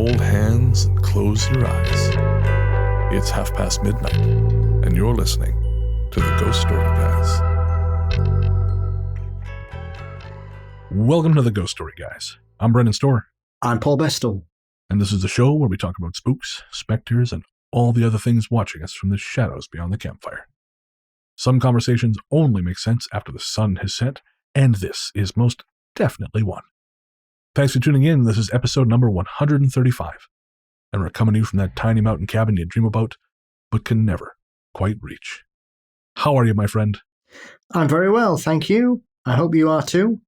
hold hands and close your eyes. It's midnight, and you're listening to the Ghost Story Guys. Welcome to the Ghost Story Guys. I'm Brennan Storr. I'm Paul Bestall. And this is the show where we talk about spooks, specters, and all the other things watching us from the shadows beyond the campfire. Some conversations only make sense after the sun has set, and this is most definitely one. Thanks for tuning in. This is episode number 135, and we're coming to you from that tiny mountain cabin you dream about, but can never quite reach. How are you, my friend? I'm very well, thank you. I hope you are too.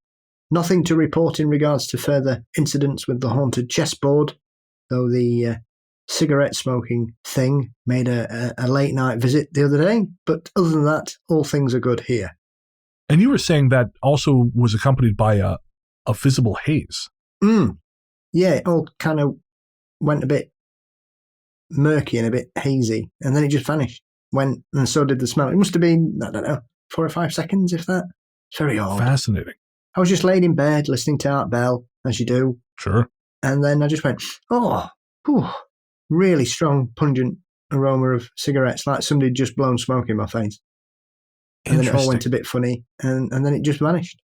Nothing to report in regards to further incidents with the haunted chessboard, though the cigarette smoking thing made a late night visit the other day. But other than that, all things are good here. And you were saying that also was accompanied by a visible haze. Yeah, it all kind of went a bit murky and a bit hazy, and then it just vanished. Went, and so did the smell. It must have been, I don't know, 4 or 5 seconds, if that. It's very odd. Fascinating. I was just laying in bed listening to Art Bell, as you do. Sure. And then I just went, really strong, pungent aroma of cigarettes, like somebody had just blown smoke in my face. And then it all went a bit funny, and then it just vanished.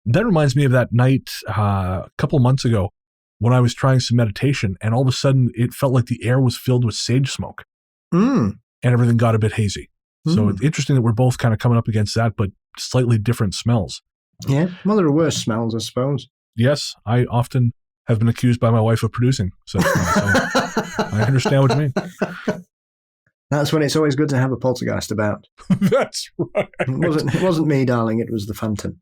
That reminds me of that night a couple months ago when I was trying some meditation, and all of a sudden it felt like the air was filled with sage smoke. And everything got a bit hazy. So it's interesting that we're both kind of coming up against that, but slightly different smells. Yeah, well, there are worse smells, I suppose. Yes, I often have been accused by my wife of producing such smells, so I understand what you mean. That's when it's always good to have a poltergeist about. That's right. It wasn't me, darling, it was the phantom.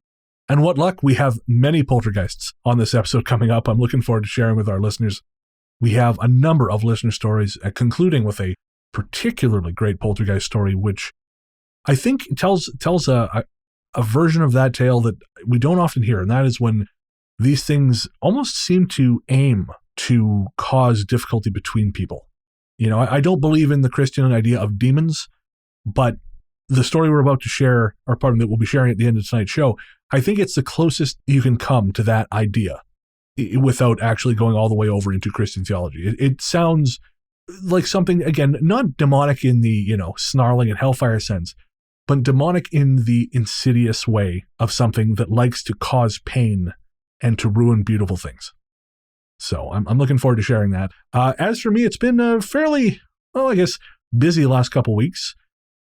And what luck, we have many poltergeists on this episode coming up. I'm looking forward to sharing with our listeners. We have a number of listener stories, concluding with a particularly great poltergeist story, which I think tells a version of that tale that we don't often hear, and that is when these things almost seem to aim to cause difficulty between people. You know, I don't believe in the Christian idea of demons, but the story we're about to share, or pardon that we'll be sharing at the end of tonight's show, I think it's the closest you can come to that idea without actually going all the way over into Christian theology. It sounds like something, again, not demonic in the, snarling and hellfire sense, but demonic in the insidious way of something that likes to cause pain and to ruin beautiful things. So I'm looking forward to sharing that. As for me, it's been a fairly, busy last couple weeks.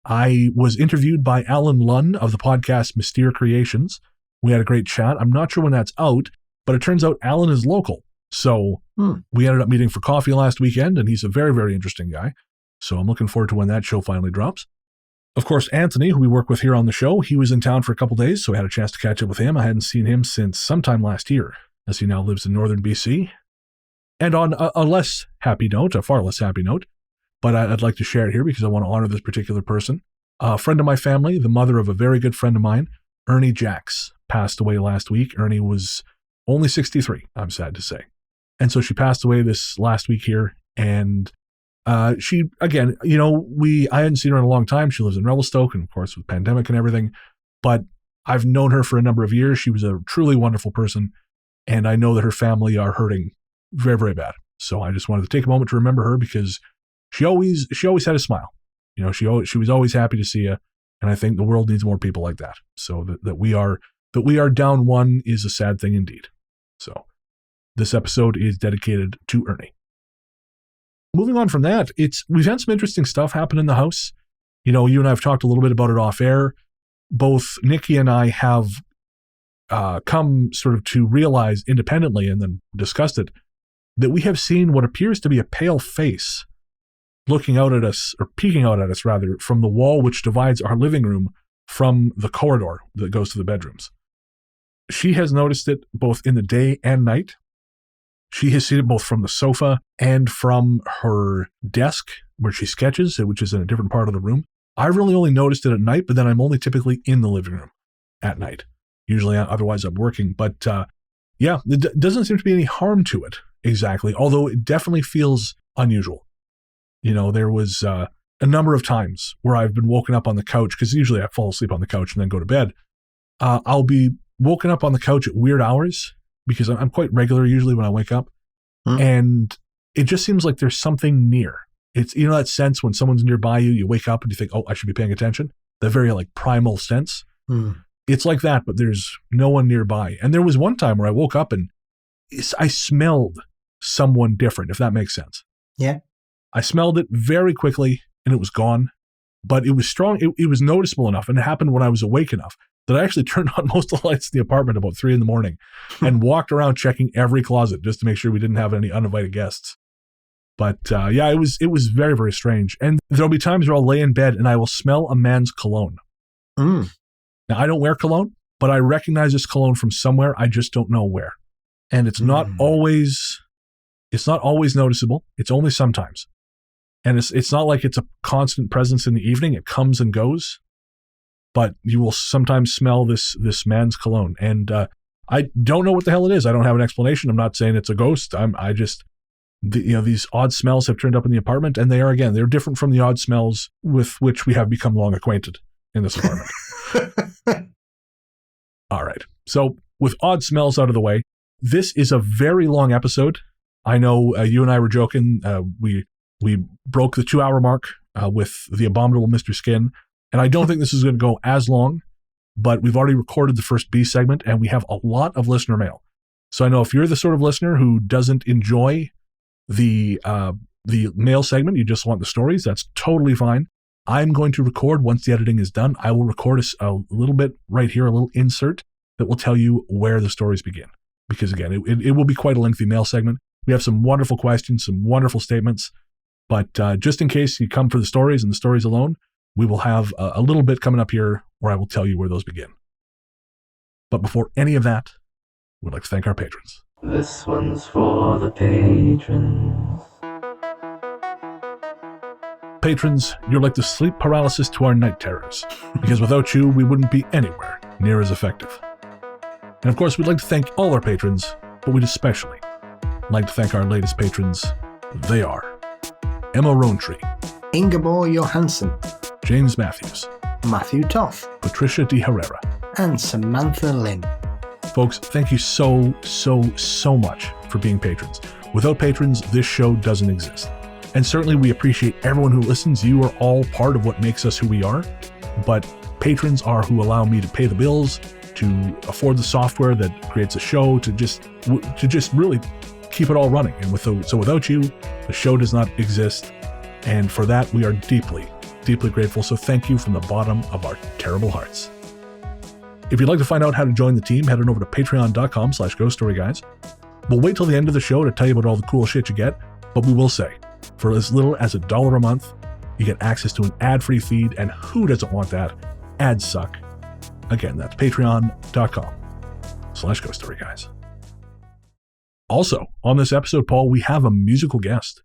I was interviewed by Alan Lunn of the podcast Mystere Creations. We had a great chat. I'm not sure when that's out, but it turns out Alan is local. So we ended up meeting for coffee last weekend, and he's a very, very interesting guy. So I'm looking forward to when that show finally drops. Of course, Anthony, who we work with here on the show, he was in town for a couple days, so I had a chance to catch up with him. I hadn't seen him since sometime last year, as he now lives in northern BC. And on a less happy note, a far less happy note, but I'd like to share it here because I want to honor this particular person. A friend of my family, the mother of a very good friend of mine, Ernie Jacks, passed away last week. Ernie was only 63, I'm sad to say. And so she passed away this last week here, and she, again, I hadn't seen her in a long time. She lives in Revelstoke, and of course with pandemic and everything, but I've known her for a number of years. She was a truly wonderful person, and I know that her family are hurting very, very bad. So I just wanted to take a moment to remember her because she always had a smile. She was always happy to see you, and I think the world needs more people like that. So that we are down one is a sad thing indeed. So this episode is dedicated to Ernie. Moving on from that, we've had some interesting stuff happen in the house. You and I have talked a little bit about it off air. Both Nikki and I have come sort of to realize independently and then discussed it, that we have seen what appears to be a pale face looking out at us, or peeking out at us rather, from the wall which divides our living room from the corridor that goes to the bedrooms. She has noticed it both in the day and night. She has seen it both from the sofa and from her desk where she sketches, which is in a different part of the room. I've really only noticed it at night, but then I'm only typically in the living room at night. Usually, otherwise I'm working. But there doesn't seem to be any harm to it exactly, although it definitely feels unusual. There was a number of times where I've been woken up on the couch, because usually I fall asleep on the couch and then go to bed. I'll be woken up on the couch at weird hours, because I'm quite regular usually when I wake up. And it just seems like there's something near. It's, you know, that sense when someone's nearby you, you wake up and you think, oh, I should be paying attention. The very like primal sense. It's like that, but there's no one nearby. And there was one time where I woke up and I smelled someone different, if that makes sense. Yeah. I smelled it very quickly and it was gone, but it was strong. It was noticeable enough, and it happened when I was awake enough that I actually turned on most of the lights in the apartment about 3 a.m. and walked around checking every closet just to make sure we didn't have any uninvited guests. But yeah, it was very, very strange. And there'll be times where I'll lay in bed and I will smell a man's cologne. Now, I don't wear cologne, but I recognize this cologne from somewhere. I just don't know where. And it's not always noticeable. It's only sometimes. And it's not like it's a constant presence in the evening. It comes and goes. But you will sometimes smell this man's cologne. And I don't know what the hell it is. I don't have an explanation. I'm not saying it's a ghost. These odd smells have turned up in the apartment, and they're different from the odd smells with which we have become long acquainted in this apartment. All right. So with odd smells out of the way, this is a very long episode. I know you and I were joking. We broke the 2-hour mark with the abominable Mr. Skin, and I don't think this is going to go as long, but we've already recorded the first B segment, and we have a lot of listener mail. So I know if you're the sort of listener who doesn't enjoy the mail segment, you just want the stories, that's totally fine. I'm going to record once the editing is done. I will record a little bit right here, a little insert that will tell you where the stories begin. Because again, it will be quite a lengthy mail segment. We have some wonderful questions, some wonderful statements, but just in case you come for the stories and the stories alone, we will have a little bit coming up here where I will tell you where those begin. But before any of that, we'd like to thank our patrons. This one's for the patrons. Patrons, you're like the sleep paralysis to our night terrors, because without you, we wouldn't be anywhere near as effective. And of course, we'd like to thank all our patrons, but we'd especially like to thank our latest patrons. They are Emma Rowntree, Ingeborg Johansson, James Matthews, Matthew Toth, Patricia De Herrera, and Samantha Lynn. Folks, thank you so much for being patrons. Without patrons, this show doesn't exist. And certainly we appreciate everyone who listens. You are all part of what makes us who we are. But patrons are who allow me to pay the bills, to afford the software that creates a show, to just really keep it all running. And so without you, the show does not exist. And for that, we are deeply, deeply grateful. So thank you from the bottom of our terrible hearts. If you'd like to find out how to join the team, head on over to patreon.com/ghoststoryguys. We'll wait till the end of the show to tell you about all the cool shit you get, but we will say, for as little as $1 a month, you get access to an ad-free feed, and who doesn't want that? Ads suck. Again, that's patreon.com/ghoststoryguys. Also, on this episode, Paul, we have a musical guest.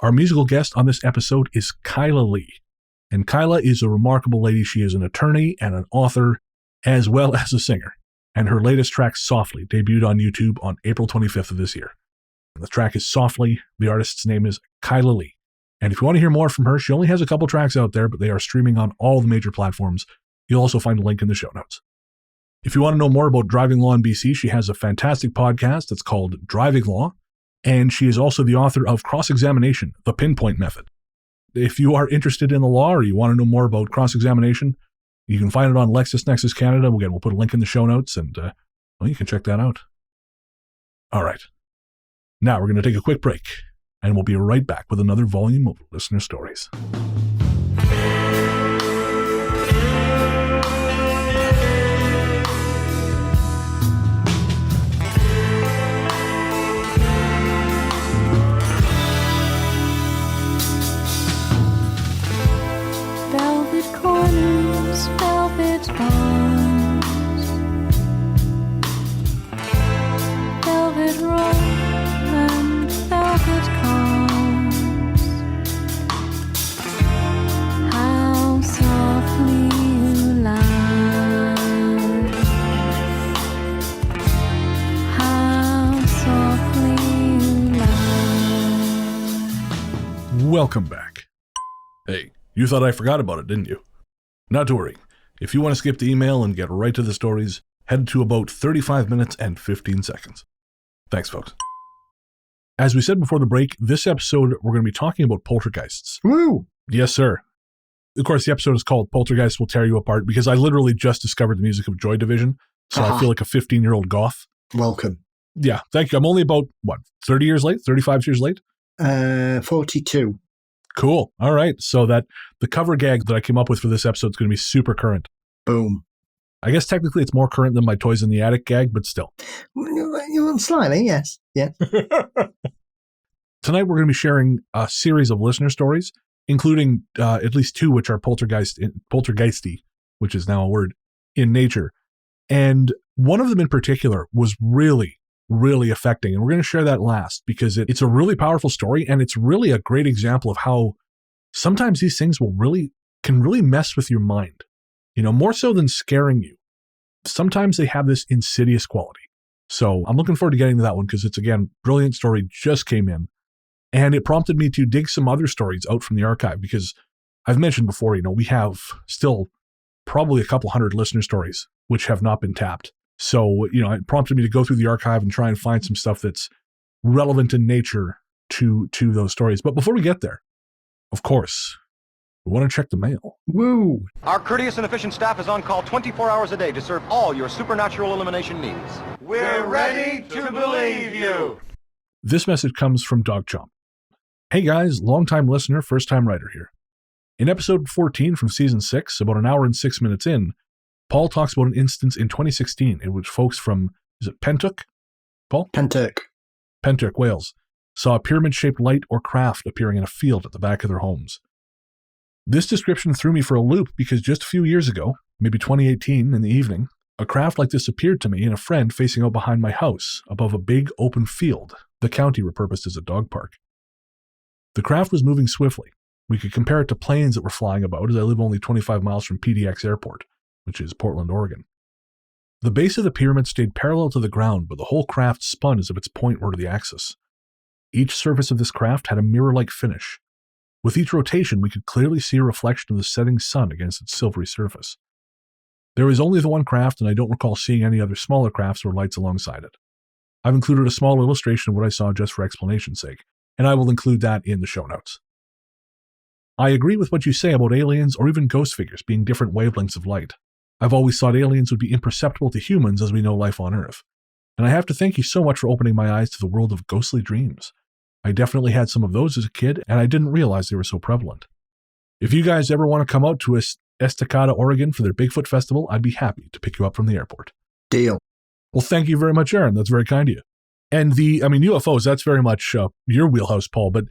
Our musical guest on this episode is Kyla Lee. And Kyla is a remarkable lady. She is an attorney and an author, as well as a singer. And her latest track, Softly, debuted on YouTube on April 25th of this year. And the track is Softly. The artist's name is Kyla Lee. And if you want to hear more from her, she only has a couple tracks out there, but they are streaming on all the major platforms. You'll also find a link in the show notes. If you want to know more about driving law in BC, she has a fantastic podcast that's called Driving Law. And she is also the author of Cross-Examination, The Pinpoint Method. If you are interested in the law or you want to know more about cross-examination, you can find it on LexisNexis Canada. Again, we'll put a link in the show notes, and you can check that out. All right. Now we're going to take a quick break, and we'll be right back with another volume of listener stories. Velvet corners, velvet bones, velvet roll and velvet combs. How softly you lie, how softly you lie. Welcome back. Hey. You thought I forgot about it, didn't you? Not to worry. If you want to skip the email and get right to the stories, head to about 35 minutes and 15 seconds. Thanks, folks. As we said before the break, this episode, we're going to be talking about poltergeists. Woo! Yes, sir. Of course, the episode is called Poltergeist Will Tear You Apart because I literally just discovered the music of Joy Division, so I feel like a 15-year-old goth. Welcome. Yeah, thank you. I'm only about, 30 years late? 35 years late? 42. Cool. All right. So that the cover gag that I came up with for this episode is going to be super current. Boom. I guess technically it's more current than my Toys in the Attic gag, but still. Slightly, yes. Yeah. Tonight we're going to be sharing a series of listener stories, including at least two which are poltergeisty, which is now a word, in nature. And one of them in particular was really, really affecting. And we're going to share that last because it's a really powerful story, and it's really a great example of how sometimes these things can really mess with your mind. More so than scaring you. Sometimes they have this insidious quality. So I'm looking forward to getting to that one because it's, again, brilliant story, just came in. And it prompted me to dig some other stories out from the archive because I've mentioned before, we have still probably a couple hundred listener stories which have not been tapped. So, it prompted me to go through the archive and try and find some stuff that's relevant in nature to those stories. But before we get there, of course, we want to check the mail. Woo! Our courteous and efficient staff is on call 24 hours a day to serve all your supernatural elimination needs. We're ready to believe you. This message comes from Dog Chomp. Hey guys, long-time listener, first-time writer here. In episode 14 from season 6, about an hour and 6 minutes in, Paul talks about an instance in 2016 in which folks from, is it Pentook? Paul? Pentook, Wales, saw a pyramid-shaped light or craft appearing in a field at the back of their homes. This description threw me for a loop because just a few years ago, maybe 2018 in the evening, a craft like this appeared to me and a friend facing out behind my house above a big open field the county repurposed as a dog park. The craft was moving swiftly. We could compare it to planes that were flying about as I live only 25 miles from PDX Airport, which is Portland, Oregon. The base of the pyramid stayed parallel to the ground, but the whole craft spun as if its point were to the axis. Each surface of this craft had a mirror-like finish. With each rotation, we could clearly see a reflection of the setting sun against its silvery surface. There was only the one craft, and I don't recall seeing any other smaller crafts or lights alongside it. I've included a small illustration of what I saw just for explanation's sake, and I will include that in the show notes. I agree with what you say about aliens or even ghost figures being different wavelengths of light. I've always thought aliens would be imperceptible to humans as we know life on Earth. And I have to thank you so much for opening my eyes to the world of ghostly dreams. I definitely had some of those as a kid, and I didn't realize they were so prevalent. If you guys ever want to come out to Estacada, Oregon for their Bigfoot Festival, I'd be happy to pick you up from the airport. Deal. Well, thank you very much, Aaron. That's very kind of you. And UFOs, that's very much your wheelhouse, Paul, but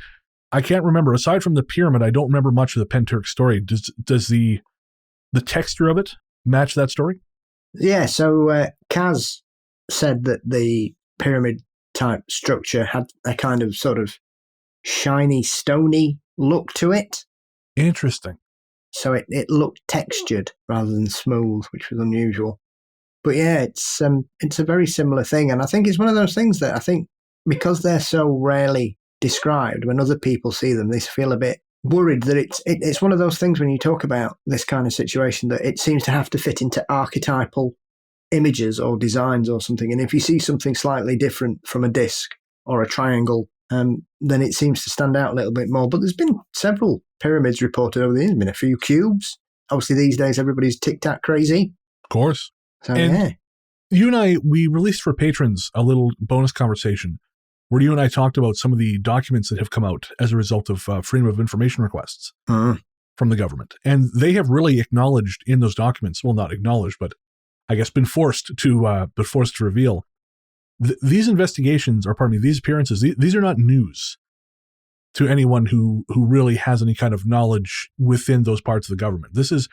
I can't remember. Aside from the pyramid, I don't remember much of the Pentook story. Does the texture of it match that story? Yeah, so Kaz said that the pyramid-type structure had a kind of sort of shiny, stony look to it. Interesting. So it looked textured rather than smooth, which was unusual. But yeah, it's a very similar thing. And I think it's one of those things that I think because they're so rarely described, when other people see them, they feel a bit worried that it's one of those things when you talk about this kind of situation that it seems to have to fit into archetypal images or designs or something. And if you see something slightly different from a disc or a triangle, then it seems to stand out a little bit more. But there's been several pyramids reported over the years. There's been a few cubes. Obviously, these days, everybody's tic-tac crazy. Of course. So, and yeah. You and I, we released for patrons a little bonus conversation where you and I talked about some of the documents that have come out as a result of freedom of information requests from the government. And they have really acknowledged in those documents, well, not acknowledged, but I guess been forced to reveal these investigations, or pardon me, these appearances, these are not news to anyone who really has any kind of knowledge within those parts of the government. This is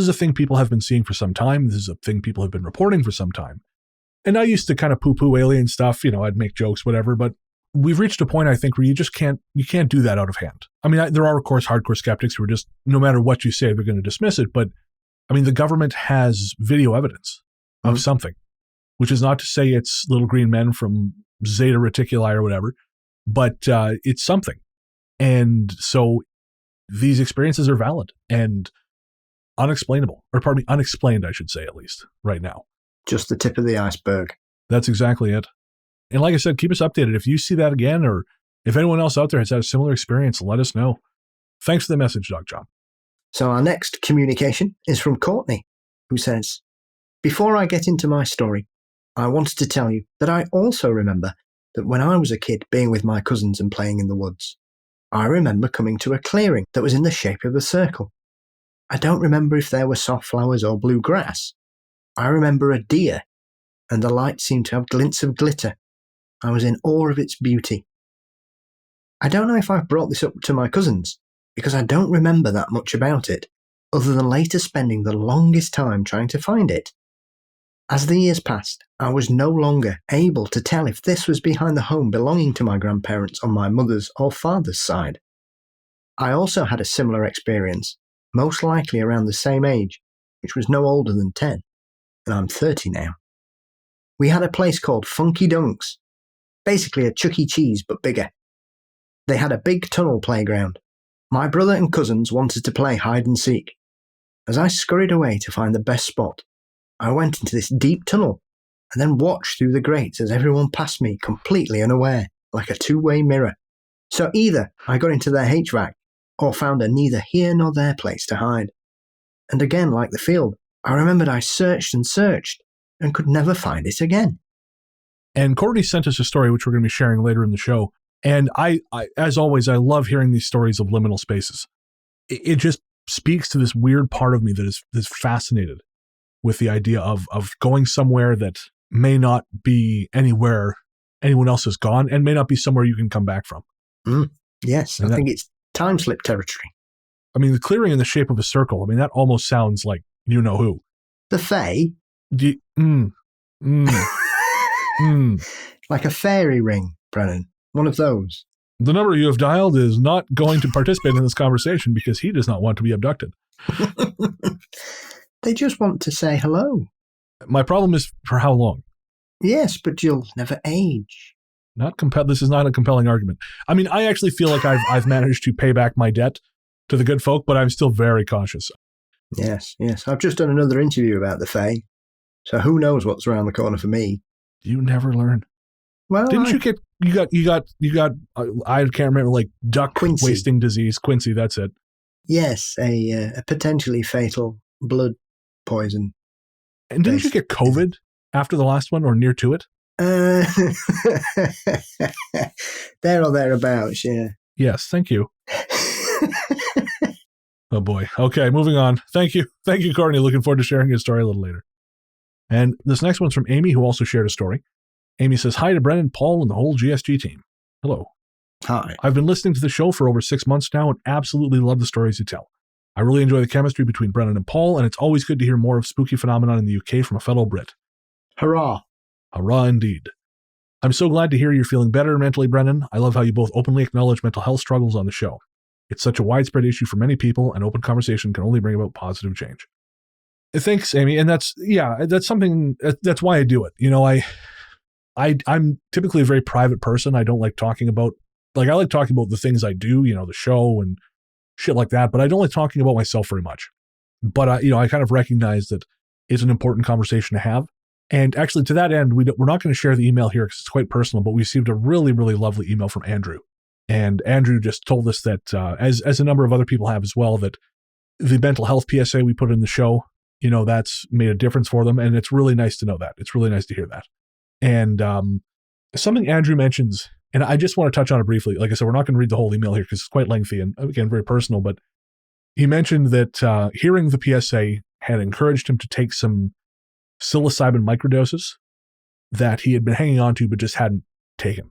a thing people have been seeing for some time. This is a thing people have been reporting for some time. And I used to kind of poo-poo alien stuff, I'd make jokes, whatever, but we've reached a point, I think, where you just can't do that out of hand. I mean, there are, of course, hardcore skeptics who are just, no matter what you say, they're going to dismiss it. But I mean, the government has video evidence of something, which is not to say it's little green men from Zeta Reticuli or whatever, but it's something. And so these experiences are valid and unexplainable, or pardon me, unexplained, I should say, at least right now. Just the tip of the iceberg. That's exactly it. And like I said, keep us updated. If you see that again, or if anyone else out there has had a similar experience, let us know. Thanks for the message, Doc John. So our next communication is from Courtney, who says, before I get into my story, I wanted to tell you that I also remember that when I was a kid being with my cousins and playing in the woods, I remember coming to a clearing that was in the shape of a circle. I don't remember if there were soft flowers or blue grass. I remember a deer, and the light seemed to have glints of glitter. I was in awe of its beauty. I don't know if I've brought this up to my cousins, because I don't remember that much about it, other than later spending the longest time trying to find it. As the years passed, I was no longer able to tell if this was behind the home belonging to my grandparents on my mother's or father's side. I also had a similar experience, most likely around the same age, which was no older than 10, and I'm 30 now. We had a place called Funky Dunks, basically a Chuck E. Cheese but bigger. They had a big tunnel playground. My brother and cousins wanted to play hide and seek. As I scurried away to find the best spot, I went into this deep tunnel and then watched through the grates as everyone passed me completely unaware, like a two-way mirror. So either I got into their HVAC or found a neither here nor there place to hide. And again, like the field, I remembered I searched and could never find it again. And Courtney sent us a story, which we're going to be sharing later in the show. And I as always, I love hearing these stories of liminal spaces. It just speaks to this weird part of me that is fascinated with the idea of going somewhere that may not be anywhere anyone else has gone and may not be somewhere you can come back from. Yes, I think it's time slip territory. I mean, the clearing in the shape of a circle, I mean, that almost sounds like you know who. The Fae? Like a fairy ring, Brennan. One of those. The number you have dialed is not going to participate in this conversation because he does not want to be abducted. They just want to say hello. My problem is for how long? Yes, but you'll never age. This is not a compelling argument. I mean, I actually feel like I've managed to pay back my debt to the good folk, but I'm still very cautious. Yes. I've just done another interview about the Fae, so who knows what's around the corner for me. You never learn. Well, you got I can't remember, like duck Quincy. Wasting disease, Quincy. That's it. Yes, a potentially fatal blood poison. And didn't you get COVID after the last one or near to it? There or thereabouts, yeah. Yes, thank you. Oh boy. Okay, moving on. Thank you, Courtney. Looking forward to sharing your story a little later. And this next one's from Amy, who also shared a story. Amy says, hi to Brennan, Paul, and the whole GSG team. Hello. Hi. I've been listening to the show for over 6 months now and absolutely love the stories you tell. I really enjoy the chemistry between Brennan and Paul, and it's always good to hear more of spooky phenomenon in the UK from a fellow Brit. Hurrah. Hurrah indeed. I'm so glad to hear you're feeling better mentally, Brennan. I love how you both openly acknowledge mental health struggles on the show. It's such a widespread issue for many people, and open conversation can only bring about positive change. Thanks, Amy. And that's something, that's why I do it. You know, I'm typically a very private person. I don't like talking about, I like talking about the things I do, you know, the show and shit like that, but I don't like talking about myself very much. But, I kind of recognize that it's an important conversation to have. And actually, to that end, we're not going to share the email here because it's quite personal, but we received a really, really lovely email from Andrew. And Andrew just told us that, as a number of other people have as well, that the mental health PSA we put in the show, you know, that's made a difference for them. And it's really nice to know that. It's really nice to hear that. And something Andrew mentions, and I just want to touch on it briefly. Like I said, we're not going to read the whole email here because it's quite lengthy and, again, very personal. But he mentioned that hearing the PSA had encouraged him to take some psilocybin microdoses that he had been hanging on to but just hadn't taken.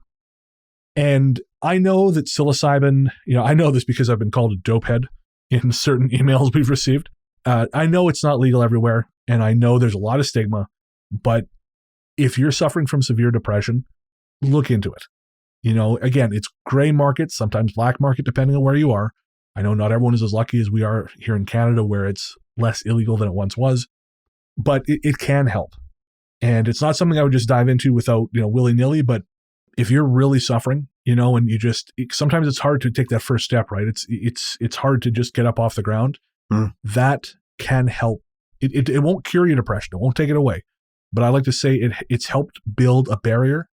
And I know that psilocybin, I know this because I've been called a dopehead in certain emails we've received. I know it's not legal everywhere, and I know there's a lot of stigma, but if you're suffering from severe depression, look into it. Again, it's gray market, sometimes black market, depending on where you are. I know not everyone is as lucky as we are here in Canada, where it's less illegal than it once was, but it can help. And it's not something I would just dive into without, willy-nilly, but if you're really suffering, and sometimes it's hard to take that first step, right? It's hard to just get up off the ground. That can help. It won't cure your depression. It won't take it away. But I like to say it's helped build a barrier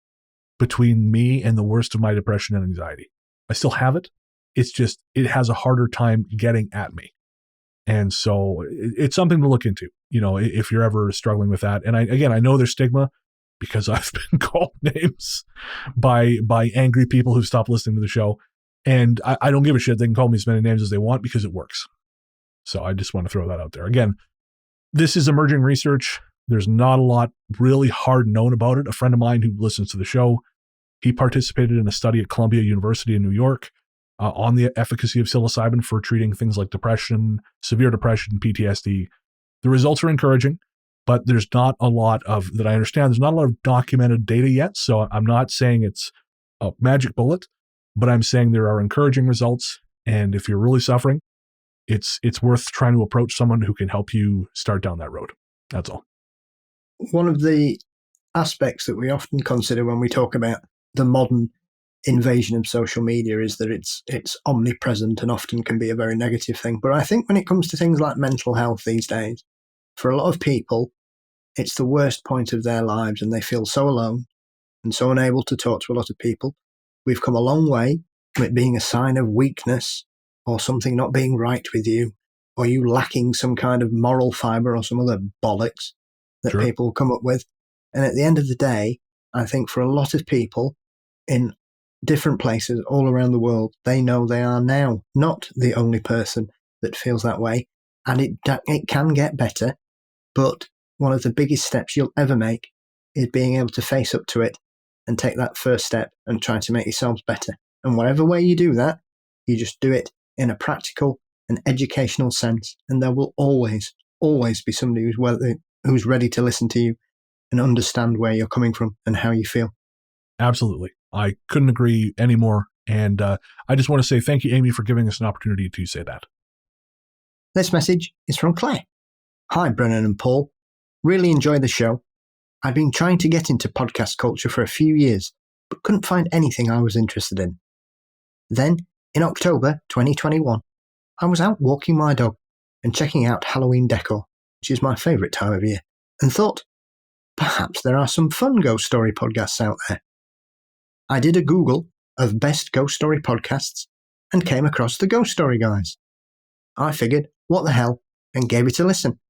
between me and the worst of my depression and anxiety. I still have it. It's just, it has a harder time getting at me. And so it's something to look into, if you're ever struggling with that. And I know there's stigma because I've been called names by angry people who stopped listening to the show. And I don't give a shit. They can call me as many names as they want because it works. So I just want to throw that out there. Again, this is emerging research. There's not a lot really hard known about it. A friend of mine who listens to the show, he participated in a study at Columbia University in New York on the efficacy of psilocybin for treating things like depression, severe depression, PTSD. The results are encouraging, but there's not a lot of, that I understand, there's not a lot of documented data yet. So I'm not saying it's a magic bullet, but I'm saying there are encouraging results. And if you're really suffering, it's worth trying to approach someone who can help you start down that road. That's all. One of the aspects that we often consider when we talk about the modern invasion of social media is that it's omnipresent and often can be a very negative thing. But I think when it comes to things like mental health these days, for a lot of people, it's the worst point of their lives and they feel so alone and so unable to talk to a lot of people. We've come a long way from it being a sign of weakness or something not being right with you, or you lacking some kind of moral fibre or some other bollocks that Sure. people come up with. And at the end of the day, I think for a lot of people in different places all around the world, they know they are now not the only person that feels that way. And it can get better, but one of the biggest steps you'll ever make is being able to face up to it and take that first step and try to make yourselves better. And whatever way you do that, you just do it in a practical and educational sense. And there will always be somebody who's ready to listen to you and understand where you're coming from and how you feel. Absolutely. I couldn't agree anymore. And I just want to say thank you, Amy, for giving us an opportunity to say that. This message is from Claire. Hi, Brennan and Paul. Really enjoy the show. I'd been trying to get into podcast culture for a few years, but couldn't find anything I was interested in. Then, in October 2021, I was out walking my dog and checking out Halloween decor, which is my favourite time of year, and thought, perhaps there are some fun ghost story podcasts out there. I did a Google of best ghost story podcasts and came across the Ghost Story Guys. I figured, what the hell, and gave it a listen.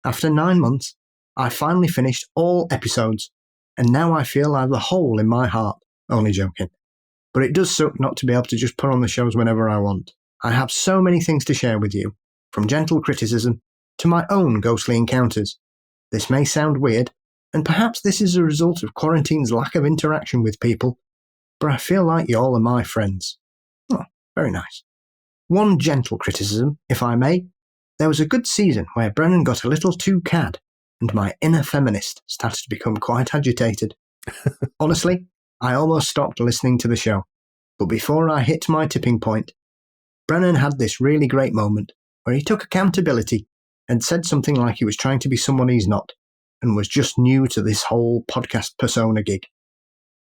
After 9 months, I finally finished all episodes, and now I feel I have a hole in my heart. Only joking. But it does suck not to be able to just put on the shows whenever I want. I have so many things to share with you, from gentle criticism to my own ghostly encounters. This may sound weird, and perhaps this is a result of quarantine's lack of interaction with people, but I feel like y'all are my friends. Oh, very nice. One gentle criticism, if I may. There was a good season where Brennan got a little too cad, and my inner feminist started to become quite agitated. Honestly, I almost stopped listening to the show, but before I hit my tipping point, Brennan had this really great moment where he took accountability and said something like he was trying to be someone he's not, and was just new to this whole podcast persona gig.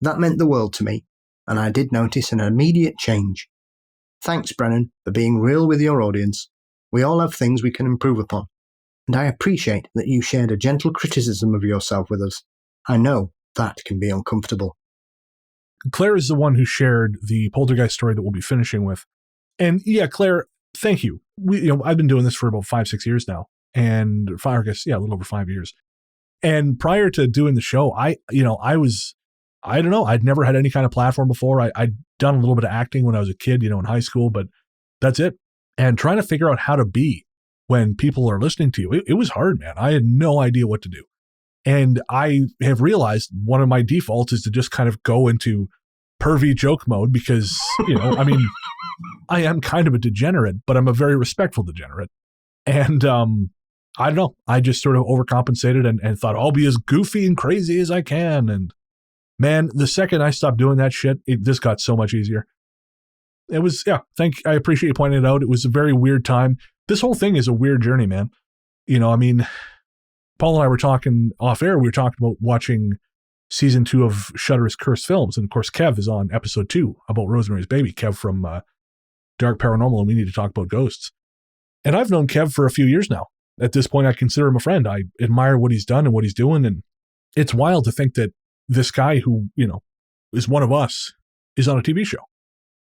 That meant the world to me, and I did notice an immediate change. Thanks, Brennan, for being real with your audience. We all have things we can improve upon, and I appreciate that you shared a gentle criticism of yourself with us. I know that can be uncomfortable. Claire is the one who shared the Poltergeist story that we'll be finishing with. And yeah, Claire, thank you. I've been doing this for about 5-6 years now, and a little over 5 years. And prior to doing the show, I'd never had any kind of platform before. I'd done a little bit of acting when I was a kid, in high school, but that's it. And trying to figure out how to be when people are listening to you, it was hard, man. I had no idea what to do. And I have realized one of my defaults is to just kind of go into pervy joke mode because, I am kind of a degenerate, but I'm a very respectful degenerate. And I don't know. I just sort of overcompensated and thought I'll be as goofy and crazy as I can. And man, the second I stopped doing that shit, it just got so much easier. It was, I appreciate you pointing it out. It was a very weird time. This whole thing is a weird journey, man. Paul and I were talking off air. We were talking about watching season 2 of Shudder's Cursed Films. And of course, Kev is on episode 2 about Rosemary's Baby. Kev from Dark Paranormal, and we need to talk about ghosts. And I've known Kev for a few years now. At this point, I consider him a friend. I admire what he's done and what he's doing. And it's wild to think that this guy who, is one of us is on a TV show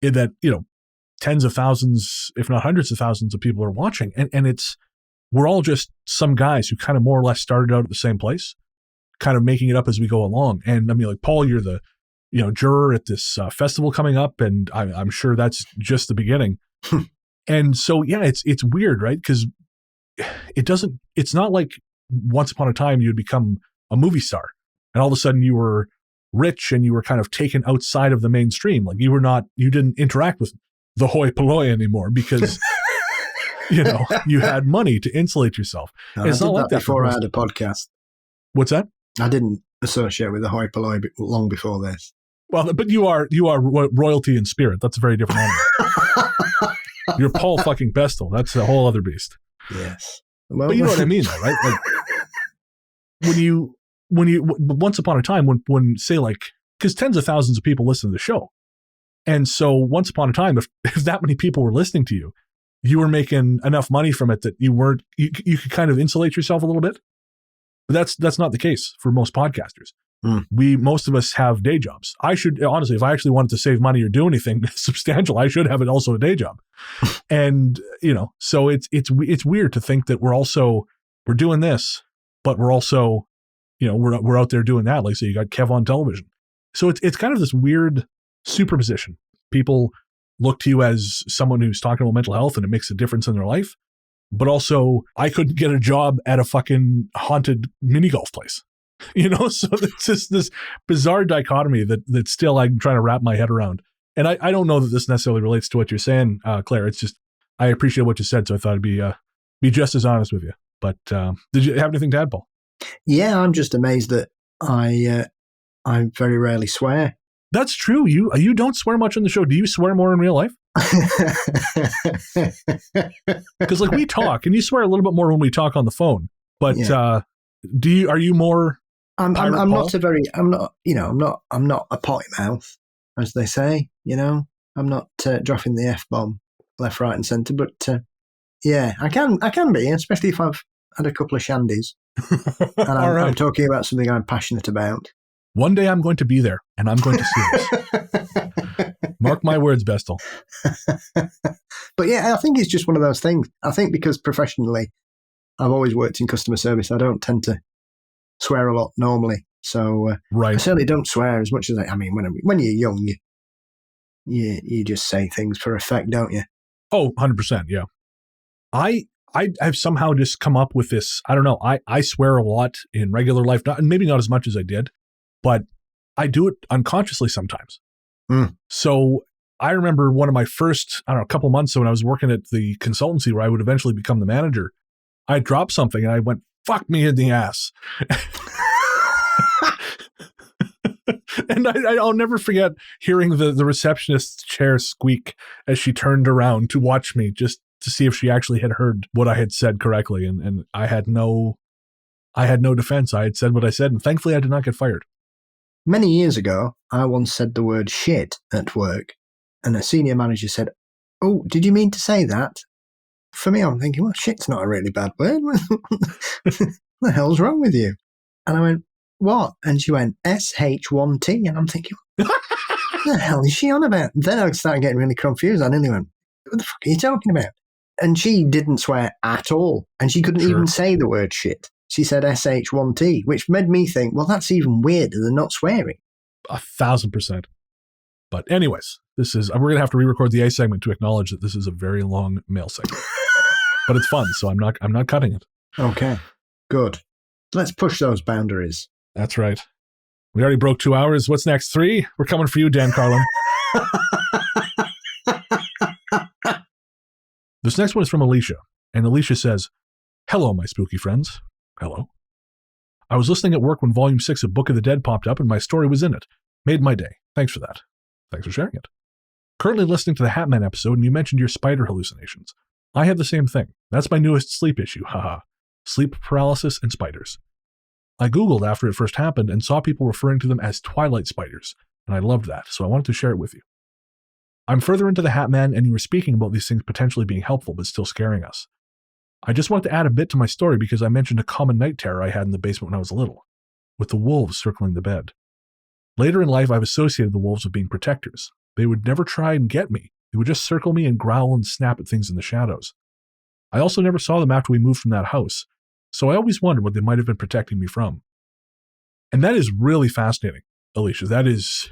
that, tens of thousands, if not hundreds of thousands of people are watching. And we're all just some guys who kind of more or less started out at the same place, kind of making it up as we go along. And I mean, like, Paul, you're the, juror at this festival coming up, and I'm sure that's just the beginning. And so, yeah, it's weird, right? Because it's not like once upon a time you'd become a movie star and all of a sudden you were rich and you were kind of taken outside of the mainstream. Like you didn't interact with the hoi polloi anymore because, you had money to insulate yourself. No, it's I did not like that before I had a podcast. What's that? I didn't associate with the hoi polloi long before this. Well, but you are royalty in spirit. That's a very different animal. You're Paul fucking Bestall. That's a whole other beast. Yes. Well, but you know what I mean, though, right? Like, when you once upon a time, when say, like, because tens of thousands of people listen to the show. And so once upon a time, if that many people were listening to you, you were making enough money from it that you could kind of insulate yourself a little bit. But that's not the case for most podcasters. Most of us have day jobs. I should, honestly, if I actually wanted to save money or do anything substantial, I should have it also a day job. And, so it's weird to think that we're doing this, but we're also, we're out there doing that. Like, so you got Kev on television. So it's kind of this weird superposition. People look to you as someone who's talking about mental health and it makes a difference in their life. But also, I couldn't get a job at a fucking haunted mini golf place. So it's just this bizarre dichotomy that still I'm trying to wrap my head around. And I don't know that this necessarily relates to what you're saying, Claire. It's just, I appreciate what you said, so I thought I'd be just as honest with you. But did you have anything to add, Paul? Yeah, I'm just amazed that I very rarely swear. That's true. You don't swear much on the show. Do you swear more in real life? Because like we talk, and you swear a little bit more when we talk on the phone. But are you more? I'm not a potty mouth, as they say. I'm not dropping the F-bomb left, right, and centre. But I can be, especially if I've had a couple of shandies, and I'm talking about something I'm passionate about. One day I'm going to be there, and I'm going to see this. Mark my words, Bestall. But yeah, I think it's just one of those things. I think because professionally, I've always worked in customer service, I don't tend to swear a lot normally. So right. I certainly don't swear as much as I mean, when you're young, you just say things for effect, don't you? Oh, 100%, yeah. I've somehow just come up with this, I don't know, I swear a lot in regular life, maybe not as much as I did, but I do it unconsciously sometimes. So I remember one of my first, a couple months when I was working at the consultancy where I would eventually become the manager, I dropped something and I went, fuck me in the ass. And I'll never forget hearing the receptionist's chair squeak as she turned around to watch me just to see if she actually had heard what I had said correctly. And I had no defense. I had said what I said, and thankfully I did not get fired. Many years ago, I once said the word shit at work, and a senior manager said, "Oh, did you mean to say that?" For me, I'm thinking, well, shit's not a really bad word. What the hell's wrong with you? And I went, what? And she went, SH1T. And I'm thinking, what the hell is she on about? Then I started getting really confused. I nearly went, what the fuck are you talking about? And she didn't swear at all. And she couldn't even say the word shit. She said SH1T, which made me think, well, that's even weirder than not swearing. 1,000%. But anyways, we're going to have to re-record the A segment to acknowledge that this is a very long mail segment. But it's fun, so I'm not cutting it. Okay, good. Let's push those boundaries. That's right. We already broke 2 hours. What's next? 3? We're coming for you, Dan Carlin. This next one is from Alicia, and Alicia says, "Hello, my spooky friends." Hello. "I was listening at work when Volume 6 of Book of the Dead popped up and my story was in it. Made my day. Thanks for that. Thanks for sharing it. Currently listening to the Hat Man episode and you mentioned your spider hallucinations. I have the same thing. That's my newest sleep issue, haha. Sleep paralysis and spiders. I Googled after it first happened and saw people referring to them as twilight spiders, and I loved that, so I wanted to share it with you. I'm further into the Hat Man and you were speaking about these things potentially being helpful but still scaring us. I just wanted to add a bit to my story because I mentioned a common night terror I had in the basement when I was little, with the wolves circling the bed. Later in life, I've associated the wolves with being protectors. They would never try and get me. They would just circle me and growl and snap at things in the shadows. I also never saw them after we moved from that house, so I always wondered what they might have been protecting me from. And that is really fascinating, Alicia. That is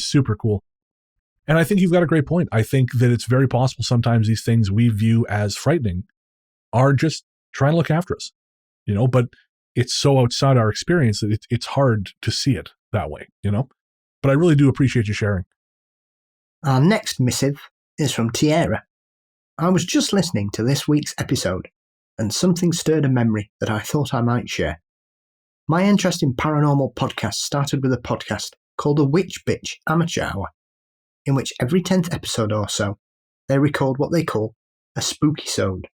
super cool. And I think you've got a great point. I think that it's very possible sometimes these things we view as frightening are just trying to look after us, but it's so outside our experience that it's hard to see it that way, But I really do appreciate you sharing. Our next missive is from Tierra. I was just listening to this week's episode, and something stirred a memory that I thought I might share. My interest in paranormal podcasts started with a podcast called the Witch Bitch Amateur Hour, in which every 10th episode or so, they record what they call a spooky-sode.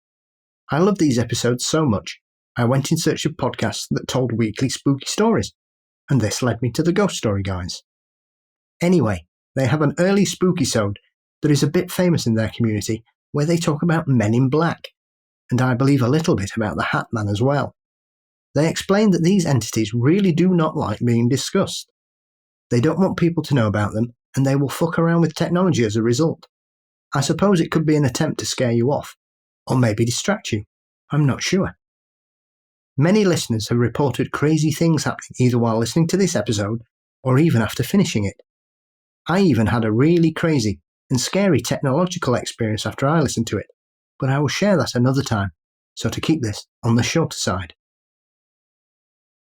I love these episodes so much, I went in search of podcasts that told weekly spooky stories, and this led me to the Ghost Story Guys. Anyway, they have an early spooky-sode that is a bit famous in their community, where they talk about men in black, and I believe a little bit about the Hat Man as well. They explain that these entities really do not like being discussed. They don't want people to know about them, and they will fuck around with technology as a result. I suppose it could be an attempt to scare you off, or maybe distract you. I'm not sure. Many listeners have reported crazy things happening either while listening to this episode, or even after finishing it. I even had a really crazy and scary technological experience after I listened to it, but I will share that another time, so to keep this on the shorter side.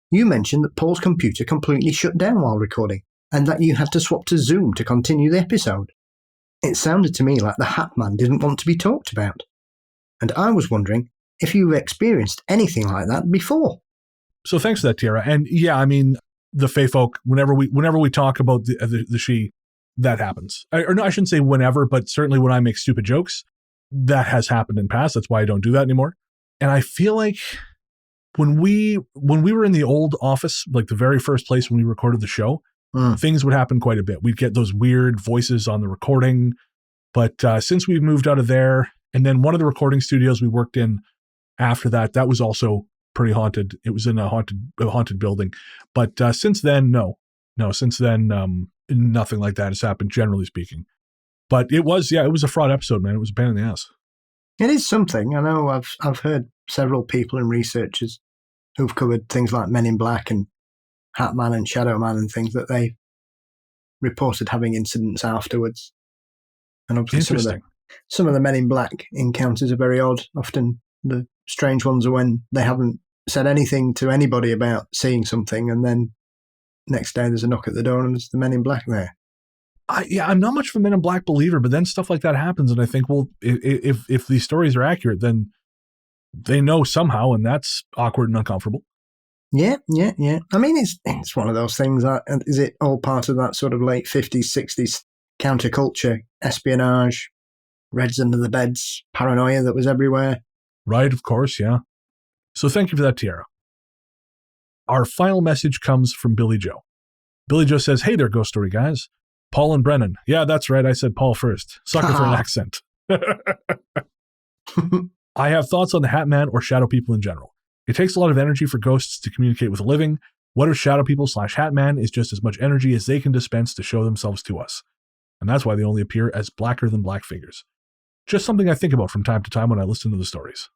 You mentioned that Paul's computer completely shut down while recording, and that you had to swap to Zoom to continue the episode. It sounded to me like the Hat Man didn't want to be talked about, and I was wondering if you've experienced anything like that before. So thanks for that, Tierra. And yeah, the Fae folk, whenever we talk about the she, that happens. I shouldn't say whenever, but certainly when I make stupid jokes, that has happened in the past. That's why I don't do that anymore. And I feel like when we were in the old office, like the very first place when we recorded the show, things would happen quite a bit. We'd get those weird voices on the recording. But since we've moved out of there, and then one of the recording studios we worked in after that was also pretty haunted. It was in a haunted building. But since then, no. Since then, nothing like that has happened, generally speaking. But it was a fraud episode, man. It was a pain in the ass. It is something. I know I've heard several people and researchers who've covered things like Men in Black and Hat Man and Shadow Man and things that they reported having incidents afterwards. And obviously some of the Men in Black encounters are very odd. Often the strange ones are when they haven't said anything to anybody about seeing something, and then next day there's a knock at the door and there's the Men in Black there. I'm not much of a Men in Black believer, but then stuff like that happens, and I think, well, if these stories are accurate, then they know somehow, and that's awkward and uncomfortable. Yeah. It's one of those things. Is it all part of that sort of late 50s, 60s counterculture, espionage, Reds under the beds, paranoia that was everywhere? Right, of course, yeah. So thank you for that, Tierra. Our final message comes from Billy Joe. Billy Joe says, "Hey there, Ghost Story guys. Paul and Brennan." Yeah, that's right. I said Paul first. Sucker for an accent. "I have thoughts on the Hat Man or shadow people in general. It takes a lot of energy for ghosts to communicate with the living. What if shadow people / Hat Man is just as much energy as they can dispense to show themselves to us? And that's why they only appear as blacker than black figures. Just something I think about from time to time when I listen to the stories.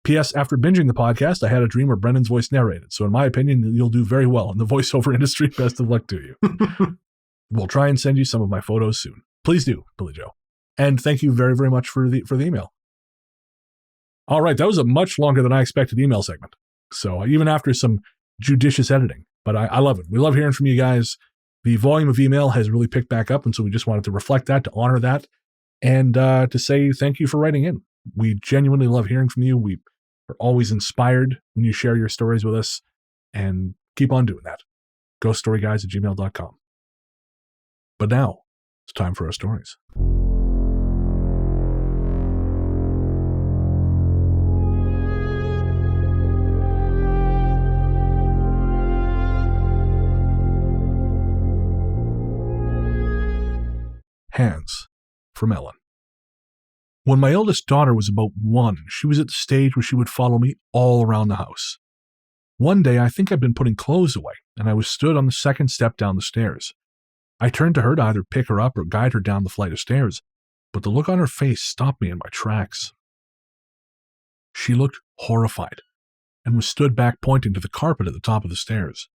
P.S. After binging the podcast, I had a dream where Brennan's voice narrated. So in my opinion, you'll do very well in the voiceover industry. Best of luck to you. We'll try and send you some of my photos soon. Please do, Billy Joe. And thank you very, very much for the email." All right, that was a much longer than I expected email segment. So even after some judicious editing, but I love it. We love hearing from you guys. The volume of email has really picked back up, and so we just wanted to reflect that, to honor that, and to say thank you for writing in. We genuinely love hearing from you. We are always inspired when you share your stories with us, and keep on doing that. ghoststoryguys@gmail.com. But now, it's time for our stories. Hands, from Ellen. When my eldest daughter was about 1, she was at the stage where she would follow me all around the house. One day, I think I'd been putting clothes away, and I was stood on the second step down the stairs. I turned to her to either pick her up or guide her down the flight of stairs, but the look on her face stopped me in my tracks. She looked horrified and was stood back pointing to the carpet at the top of the stairs.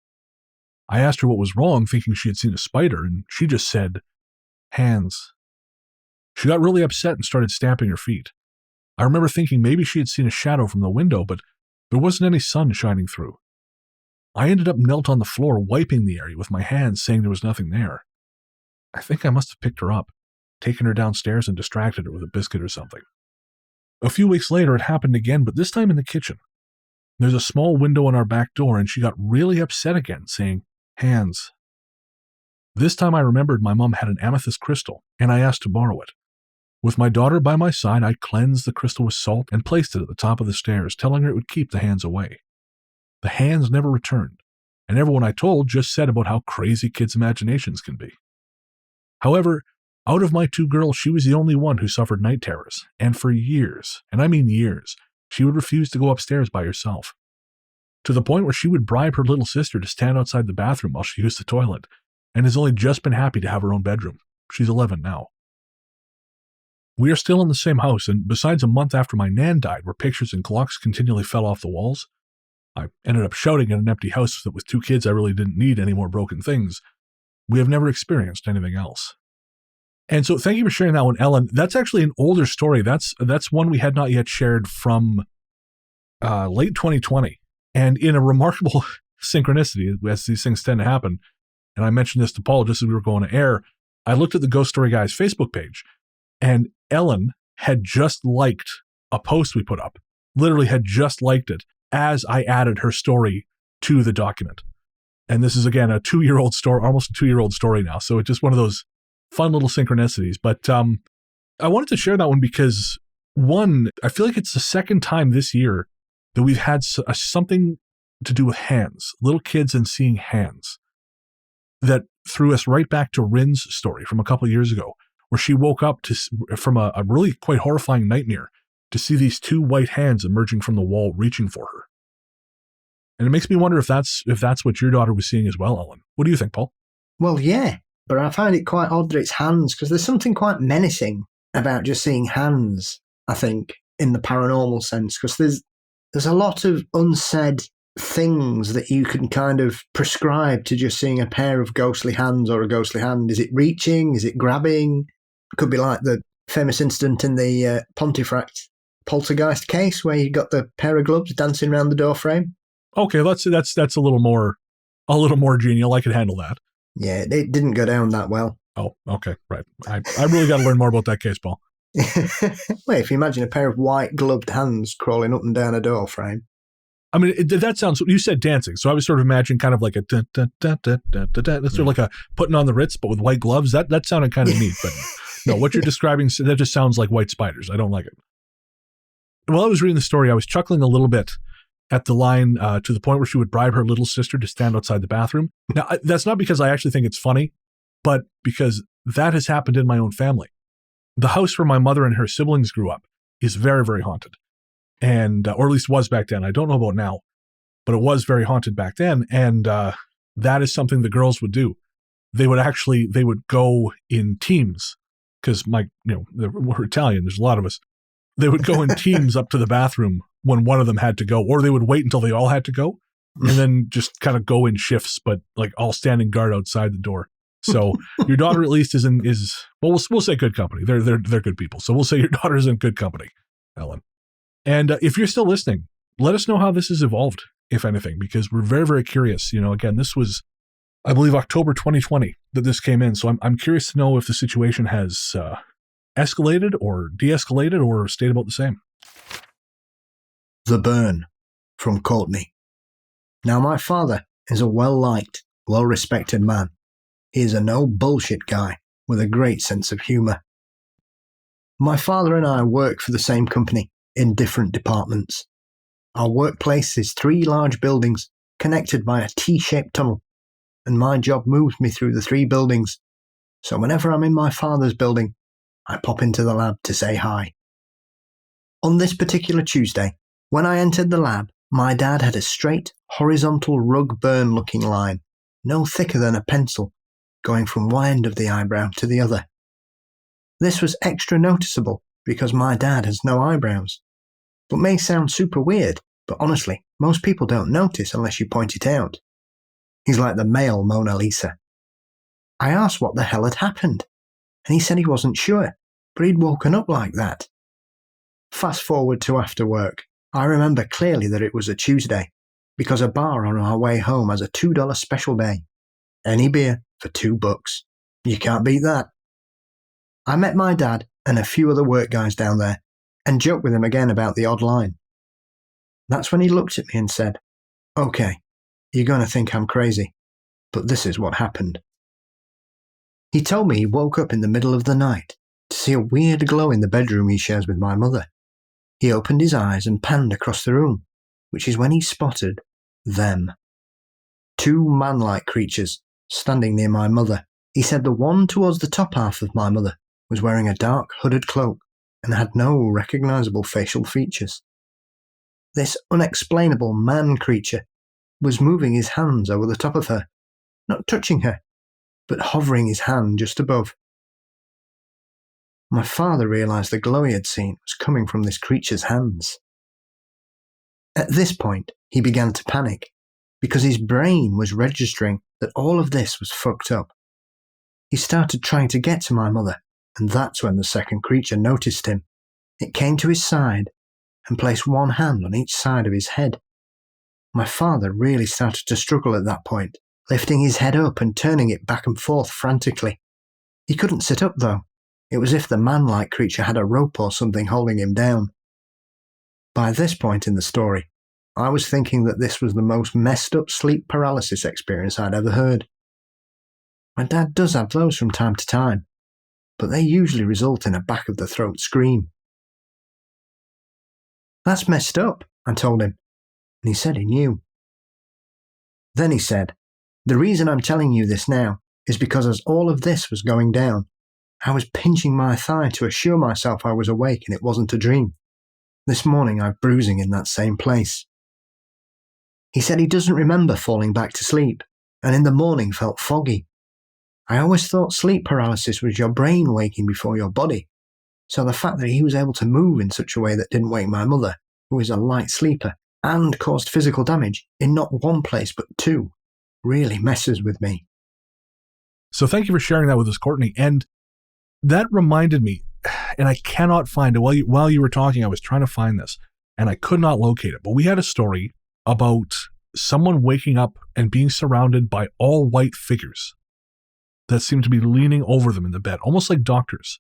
I asked her what was wrong, thinking she had seen a spider, and she just said, "Hands." She got really upset and started stamping her feet. I remember thinking maybe she had seen a shadow from the window, but there wasn't any sun shining through. I ended up knelt on the floor, wiping the area with my hands, saying there was nothing there. I think I must have picked her up, taken her downstairs, and distracted her with a biscuit or something. A few weeks later, it happened again, but this time in the kitchen. There's a small window on our back door, and she got really upset again, saying, "Hands." This time I remembered my mom had an amethyst crystal, and I asked to borrow it. With my daughter by my side, I cleansed the crystal with salt and placed it at the top of the stairs, telling her it would keep the hands away. The hands never returned, and everyone I told just said about how crazy kids' imaginations can be. However, out of my two girls, she was the only one who suffered night terrors, and for years, and I mean years, she would refuse to go upstairs by herself. To the point where she would bribe her little sister to stand outside the bathroom while she used the toilet, and has only just been happy to have her own bedroom. She's 11 now. We are still in the same house, and besides a month after my nan died, where pictures and clocks continually fell off the walls, I ended up shouting at an empty house that with two kids I really didn't need any more broken things. We have never experienced anything else. And so thank you for sharing that one, Ellen. That's actually an older story. That's one we had not yet shared from late 2020. And in a remarkable synchronicity, as these things tend to happen, and I mentioned this to Paul just as we were going to air, I looked at the Ghost Story Guys Facebook page, and Ellen had just liked a post we put up, literally had just liked it as I added her story to the document. And this is, again, a 2-year-old story, almost a 2-year-old story now. So it's just one of those fun little synchronicities. But I wanted to share that one because, one, I feel like it's the second time this year that we've had something to do with hands, little kids and seeing hands, that threw us right back to Rin's story from a couple of years ago, where she woke up from a really quite horrifying nightmare to see these two white hands emerging from the wall reaching for her. And it makes me wonder if that's what your daughter was seeing as well, Ellen. What do you think, Paul? Well, yeah, but I find it quite odd that it's hands, because there's something quite menacing about just seeing hands, I think, in the paranormal sense, because there's a lot of unsaid things that you can kind of prescribe to just seeing a pair of ghostly hands or a ghostly hand. Is it reaching? Is it grabbing? It could be like the famous incident in the Pontefract Poltergeist case where you got the pair of gloves dancing around the door frame. Okay, that's a little more genial. I could handle that. Yeah, it didn't go down that well. Oh, okay, right. I really got to learn more about that case, Paul. Well, if you imagine a pair of white gloved hands crawling up and down a door frame. I mean, that sounds, you said dancing, so I was sort of imagining kind of like a that's sort of like a putting on the Ritz, but with white gloves. That sounded kind of neat, but no, what you're describing, that just sounds like white spiders. I don't like it. While I was reading the story, I was chuckling a little bit at the line to the point where she would bribe her little sister to stand outside the bathroom. Now, that's not because I actually think it's funny, but because that has happened in my own family. The house where my mother and her siblings grew up is very, very haunted. And, or at least was back then. I don't know about now, but it was very haunted back then. And that is something the girls would do. They would go in teams because we're Italian. There's a lot of us. They would go in teams up to the bathroom when one of them had to go, or they would wait until they all had to go and then just kind of go in shifts, but like all standing guard outside the door. So your daughter at least we'll say good company. They're good people. So we'll say your daughter's in good company, Ellen. And if you're still listening, let us know how this has evolved, if anything, because we're very, very curious. Again, this was, I believe, October 2020 that this came in. So I'm curious to know if the situation has escalated or de-escalated or stayed about the same. The Burn, from Courtney. Now, my father is a well-liked, well-respected man. He is a no-bullshit guy with a great sense of humour. My father and I work for the same company in different departments. Our workplace is 3 large buildings connected by a T-shaped tunnel, and my job moves me through the 3 buildings. So whenever I'm in my father's building, I pop into the lab to say hi. On this particular Tuesday, when I entered the lab, My dad had a straight, horizontal rug burn looking line, no thicker than a pencil, going from one end of the eyebrow to the other. This was extra noticeable because my dad has no eyebrows. But may sound super weird, but honestly, most people don't notice unless you point it out. He's like the male Mona Lisa. I asked what the hell had happened, and he said he wasn't sure, but he'd woken up like that. Fast forward to after work. I remember clearly that it was a Tuesday, because a bar on our way home has a $2 special day. Any beer for $2. You can't beat that. I met my dad and a few other work guys down there, and joked with him again about the odd line. That's when he looked at me and said, "Okay, you're going to think I'm crazy, but this is what happened." He told me he woke up in the middle of the night to see a weird glow in the bedroom he shares with my mother. He opened his eyes and panned across the room, which is when he spotted them. 2 man-like creatures standing near my mother. He said the one towards the top half of my mother was wearing a dark hooded cloak and had no recognisable facial features. This unexplainable man creature was moving his hands over the top of her, not touching her, but hovering his hand just above. My father realised the glow he had seen was coming from this creature's hands. At this point, he began to panic, because his brain was registering that all of this was fucked up. He started trying to get to my mother, and that's when the second creature noticed him. It came to his side and placed one hand on each side of his head. My father really started to struggle at that point, lifting his head up and turning it back and forth frantically. He couldn't sit up though. It was as if the man-like creature had a rope or something holding him down. By this point in the story, I was thinking that this was the most messed up sleep paralysis experience I'd ever heard. My dad does have those from time to time, but they usually result in a back-of-the-throat scream. "That's messed up," I told him, and he said he knew. Then he said, "The reason I'm telling you this now is because as all of this was going down, I was pinching my thigh to assure myself I was awake and it wasn't a dream. This morning I'm bruising in that same place." He said he doesn't remember falling back to sleep, and in the morning felt foggy. I always thought sleep paralysis was your brain waking before your body, so the fact that he was able to move in such a way that didn't wake my mother, who is a light sleeper, and caused physical damage in not one place but 2, really messes with me. So thank you for sharing that with us, Courtney. And that reminded me, and I cannot find it. While you were talking, I was trying to find this, and I could not locate it. But we had a story about someone waking up and being surrounded by all white figures that seemed to be leaning over them in the bed, almost like doctors.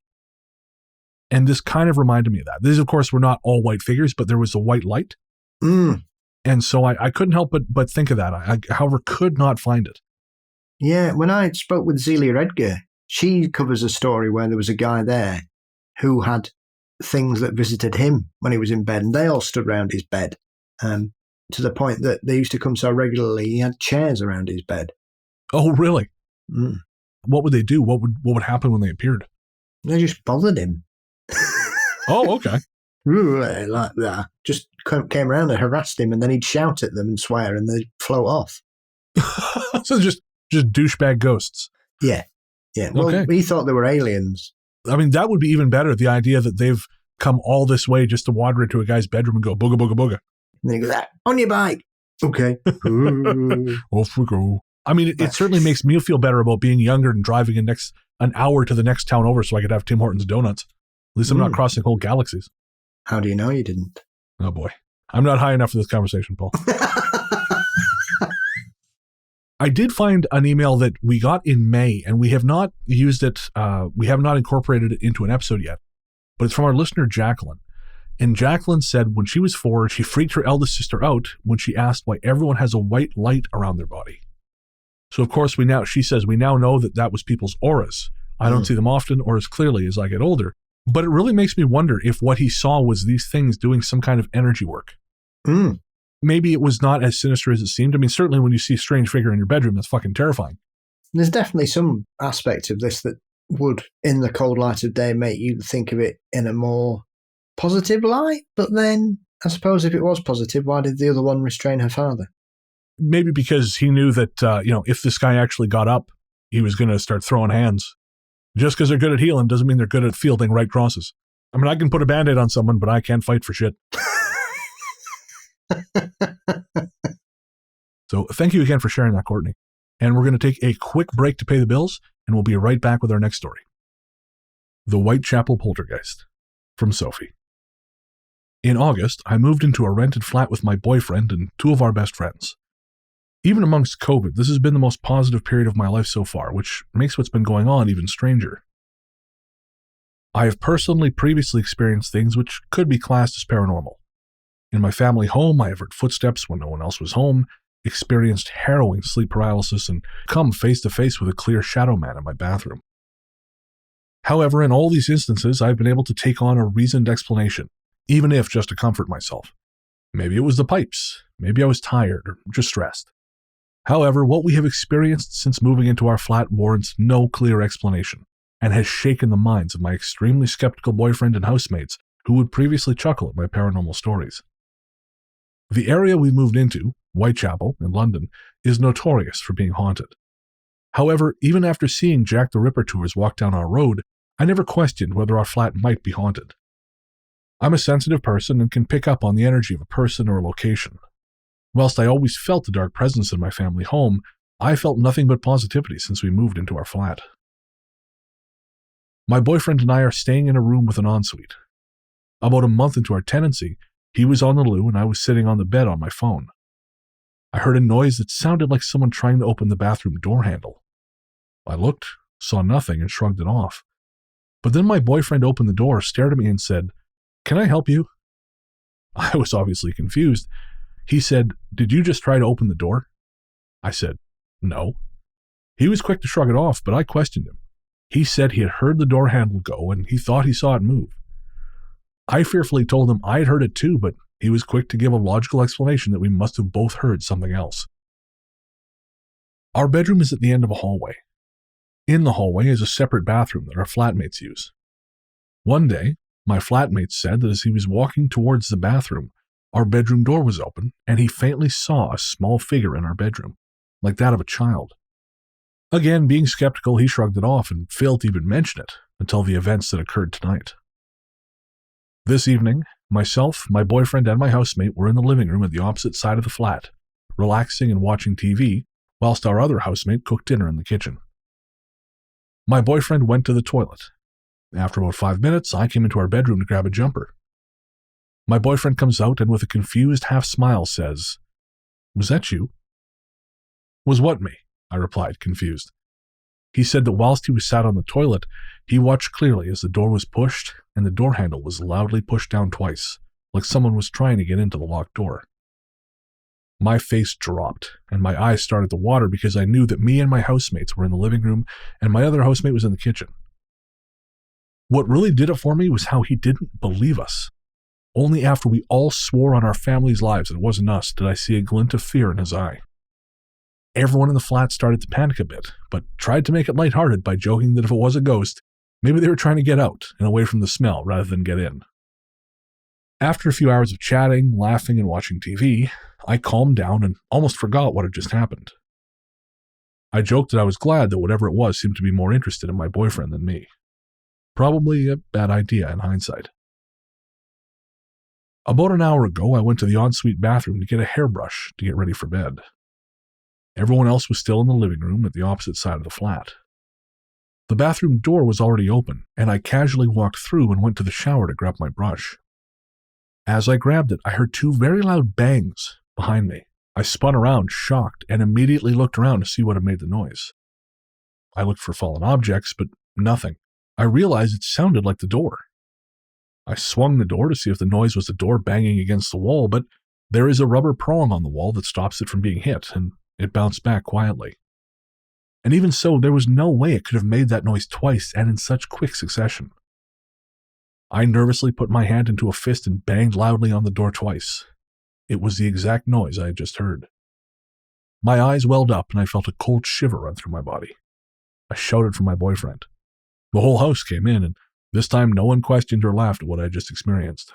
And this kind of reminded me of that. These, of course, were not all white figures, but there was a white light. And so I couldn't help but think of that. I, however, could not find it. Yeah, when I spoke with Zelia Edgar, she covers a story where there was a guy there who had things that visited him when he was in bed, and they all stood around his bed, to the point that they used to come so regularly he had chairs around his bed. Oh, really? What would they do? What would happen when they appeared? They just bothered him. Oh, okay. Like that. Just came around and harassed him, and then he'd shout at them and swear, and they'd float off. So just douchebag ghosts. Yeah. Well, okay. He thought they were aliens. I mean, that would be even better. The idea that they've come all this way just to wander into a guy's bedroom and go booga booga booga. And then he goes, "On your bike." Okay. Off we go. I mean, it certainly makes me feel better about being younger and driving an hour to the next town over so I could have Tim Hortons donuts. At least I'm not crossing whole galaxies. How do you know you didn't? Oh boy. I'm not high enough for this conversation, Paul. I did find an email that we got in May, and we have not used it. We have not incorporated it into an episode yet, but it's from our listener, Jacqueline. And Jacqueline said when she was 4, she freaked her eldest sister out when she asked why everyone has a white light around their body. So, of course, she says we now know that was people's auras. I don't see them often or as clearly as I get older. But it really makes me wonder if what he saw was these things doing some kind of energy work. Maybe it was not as sinister as it seemed. I mean, certainly when you see a strange figure in your bedroom, that's fucking terrifying. There's definitely some aspect of this that would, in the cold light of day, make you think of it in a more positive light. But then I suppose if it was positive, why did the other one restrain her father? Maybe because he knew that, if this guy actually got up, he was going to start throwing hands. Just because they're good at healing doesn't mean they're good at fielding right crosses. I mean, I can put a Band-Aid on someone, but I can't fight for shit. So thank you again for sharing that, Courtney. And we're going to take a quick break to pay the bills, and we'll be right back with our next story. The Whitechapel Poltergeist, from Sophie. In August, I moved into a rented flat with my boyfriend and two of our best friends. Even amongst COVID, this has been the most positive period of my life so far, which makes what's been going on even stranger. I have personally previously experienced things which could be classed as paranormal. In my family home, I have heard footsteps when no one else was home, experienced harrowing sleep paralysis, and come face to face with a clear shadow man in my bathroom. However, in all these instances, I've been able to take on a reasoned explanation, even if just to comfort myself. Maybe it was the pipes, maybe I was tired or just stressed. However, what we have experienced since moving into our flat warrants no clear explanation, and has shaken the minds of my extremely skeptical boyfriend and housemates who would previously chuckle at my paranormal stories. The area we moved into, Whitechapel in London, is notorious for being haunted. However, even after seeing Jack the Ripper tours walk down our road, I never questioned whether our flat might be haunted. I'm a sensitive person and can pick up on the energy of a person or a location. Whilst I always felt the dark presence in my family home, I felt nothing but positivity since we moved into our flat. My boyfriend and I are staying in a room with an ensuite. About a month into our tenancy, he was on the loo and I was sitting on the bed on my phone. I heard a noise that sounded like someone trying to open the bathroom door handle. I looked, saw nothing, and shrugged it off. But then my boyfriend opened the door, stared at me, and said, "Can I help you?" I was obviously confused. He said, "Did you just try to open the door?" I said, "No." He was quick to shrug it off, but I questioned him. He said he had heard the door handle go and he thought he saw it move. I fearfully told him I had heard it too, but he was quick to give a logical explanation that we must have both heard something else. Our bedroom is at the end of a hallway. In the hallway is a separate bathroom that our flatmates use. One day, my flatmate said that as he was walking towards the bathroom, our bedroom door was open and he faintly saw a small figure in our bedroom, like that of a child. Again, being skeptical, he shrugged it off and failed to even mention it until the events that occurred tonight. This evening, myself, my boyfriend, and my housemate were in the living room at the opposite side of the flat, relaxing and watching TV, whilst our other housemate cooked dinner in the kitchen. My boyfriend went to the toilet. After about 5 minutes, I came into our bedroom to grab a jumper. My boyfriend comes out and with a confused half-smile says, "Was that you?" "Was what me?" I replied, confused. He said that whilst he was sat on the toilet, he watched clearly as the door was pushed and the door handle was loudly pushed down twice, like someone was trying to get into the locked door. My face dropped, and my eyes started to water because I knew that me and my housemates were in the living room and my other housemate was in the kitchen. What really did it for me was how he didn't believe us. Only after we all swore on our family's lives that it wasn't us did I see a glint of fear in his eye. Everyone in the flat started to panic a bit, but tried to make it lighthearted by joking that if it was a ghost, maybe they were trying to get out and away from the smell rather than get in. After a few hours of chatting, laughing, and watching TV, I calmed down and almost forgot what had just happened. I joked that I was glad that whatever it was seemed to be more interested in my boyfriend than me. Probably a bad idea in hindsight. About an hour ago, I went to the ensuite bathroom to get a hairbrush to get ready for bed. Everyone else was still in the living room at the opposite side of the flat. The bathroom door was already open, and I casually walked through and went to the shower to grab my brush. As I grabbed it, I heard 2 very loud bangs behind me. I spun around, shocked, and immediately looked around to see what had made the noise. I looked for fallen objects, but nothing. I realized it sounded like the door. I swung the door to see if the noise was the door banging against the wall, but there is a rubber prong on the wall that stops it from being hit, and it bounced back quietly. And even so, there was no way it could have made that noise twice and in such quick succession. I nervously put my hand into a fist and banged loudly on the door twice. It was the exact noise I had just heard. My eyes welled up and I felt a cold shiver run through my body. I shouted for my boyfriend. The whole house came in, and this time no one questioned or laughed at what I had just experienced.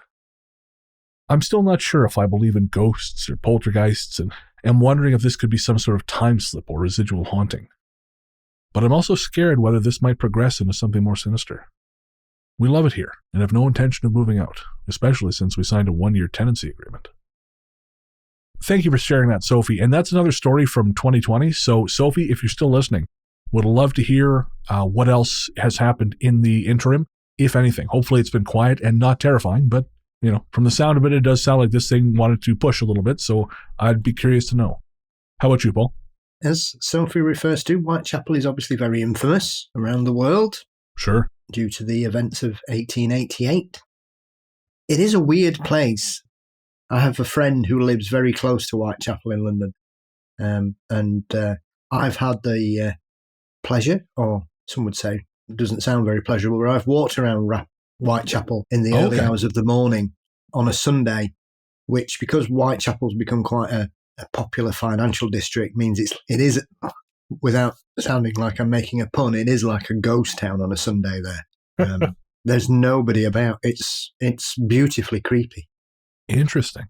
I'm still not sure if I believe in ghosts or poltergeists, and am wondering if this could be some sort of time slip or residual haunting. But I'm also scared whether this might progress into something more sinister. We love it here and have no intention of moving out, especially since we signed a 1-year tenancy agreement. Thank you for sharing that, Sophie. And that's another story from 2020. So, Sophie, if you're still listening, would love to hear what else has happened in the interim, if anything. Hopefully it's been quiet and not terrifying, but, you know, from the sound of it, it does sound like this thing wanted to push a little bit, so I'd be curious to know. How about you, Paul? As Sophie refers to, Whitechapel is obviously very infamous around the world. Sure. Due to the events of 1888. It is a weird place. I have a friend who lives very close to Whitechapel in London. And I've had the pleasure, or some would say it doesn't sound very pleasurable, but I've walked around Whitechapel in the early hours of the morning on a Sunday, which, because Whitechapel's become quite a popular financial district, means it is, without sounding like I'm making a pun, it is like a ghost town on a Sunday there. There's nobody about. It's beautifully creepy. Interesting.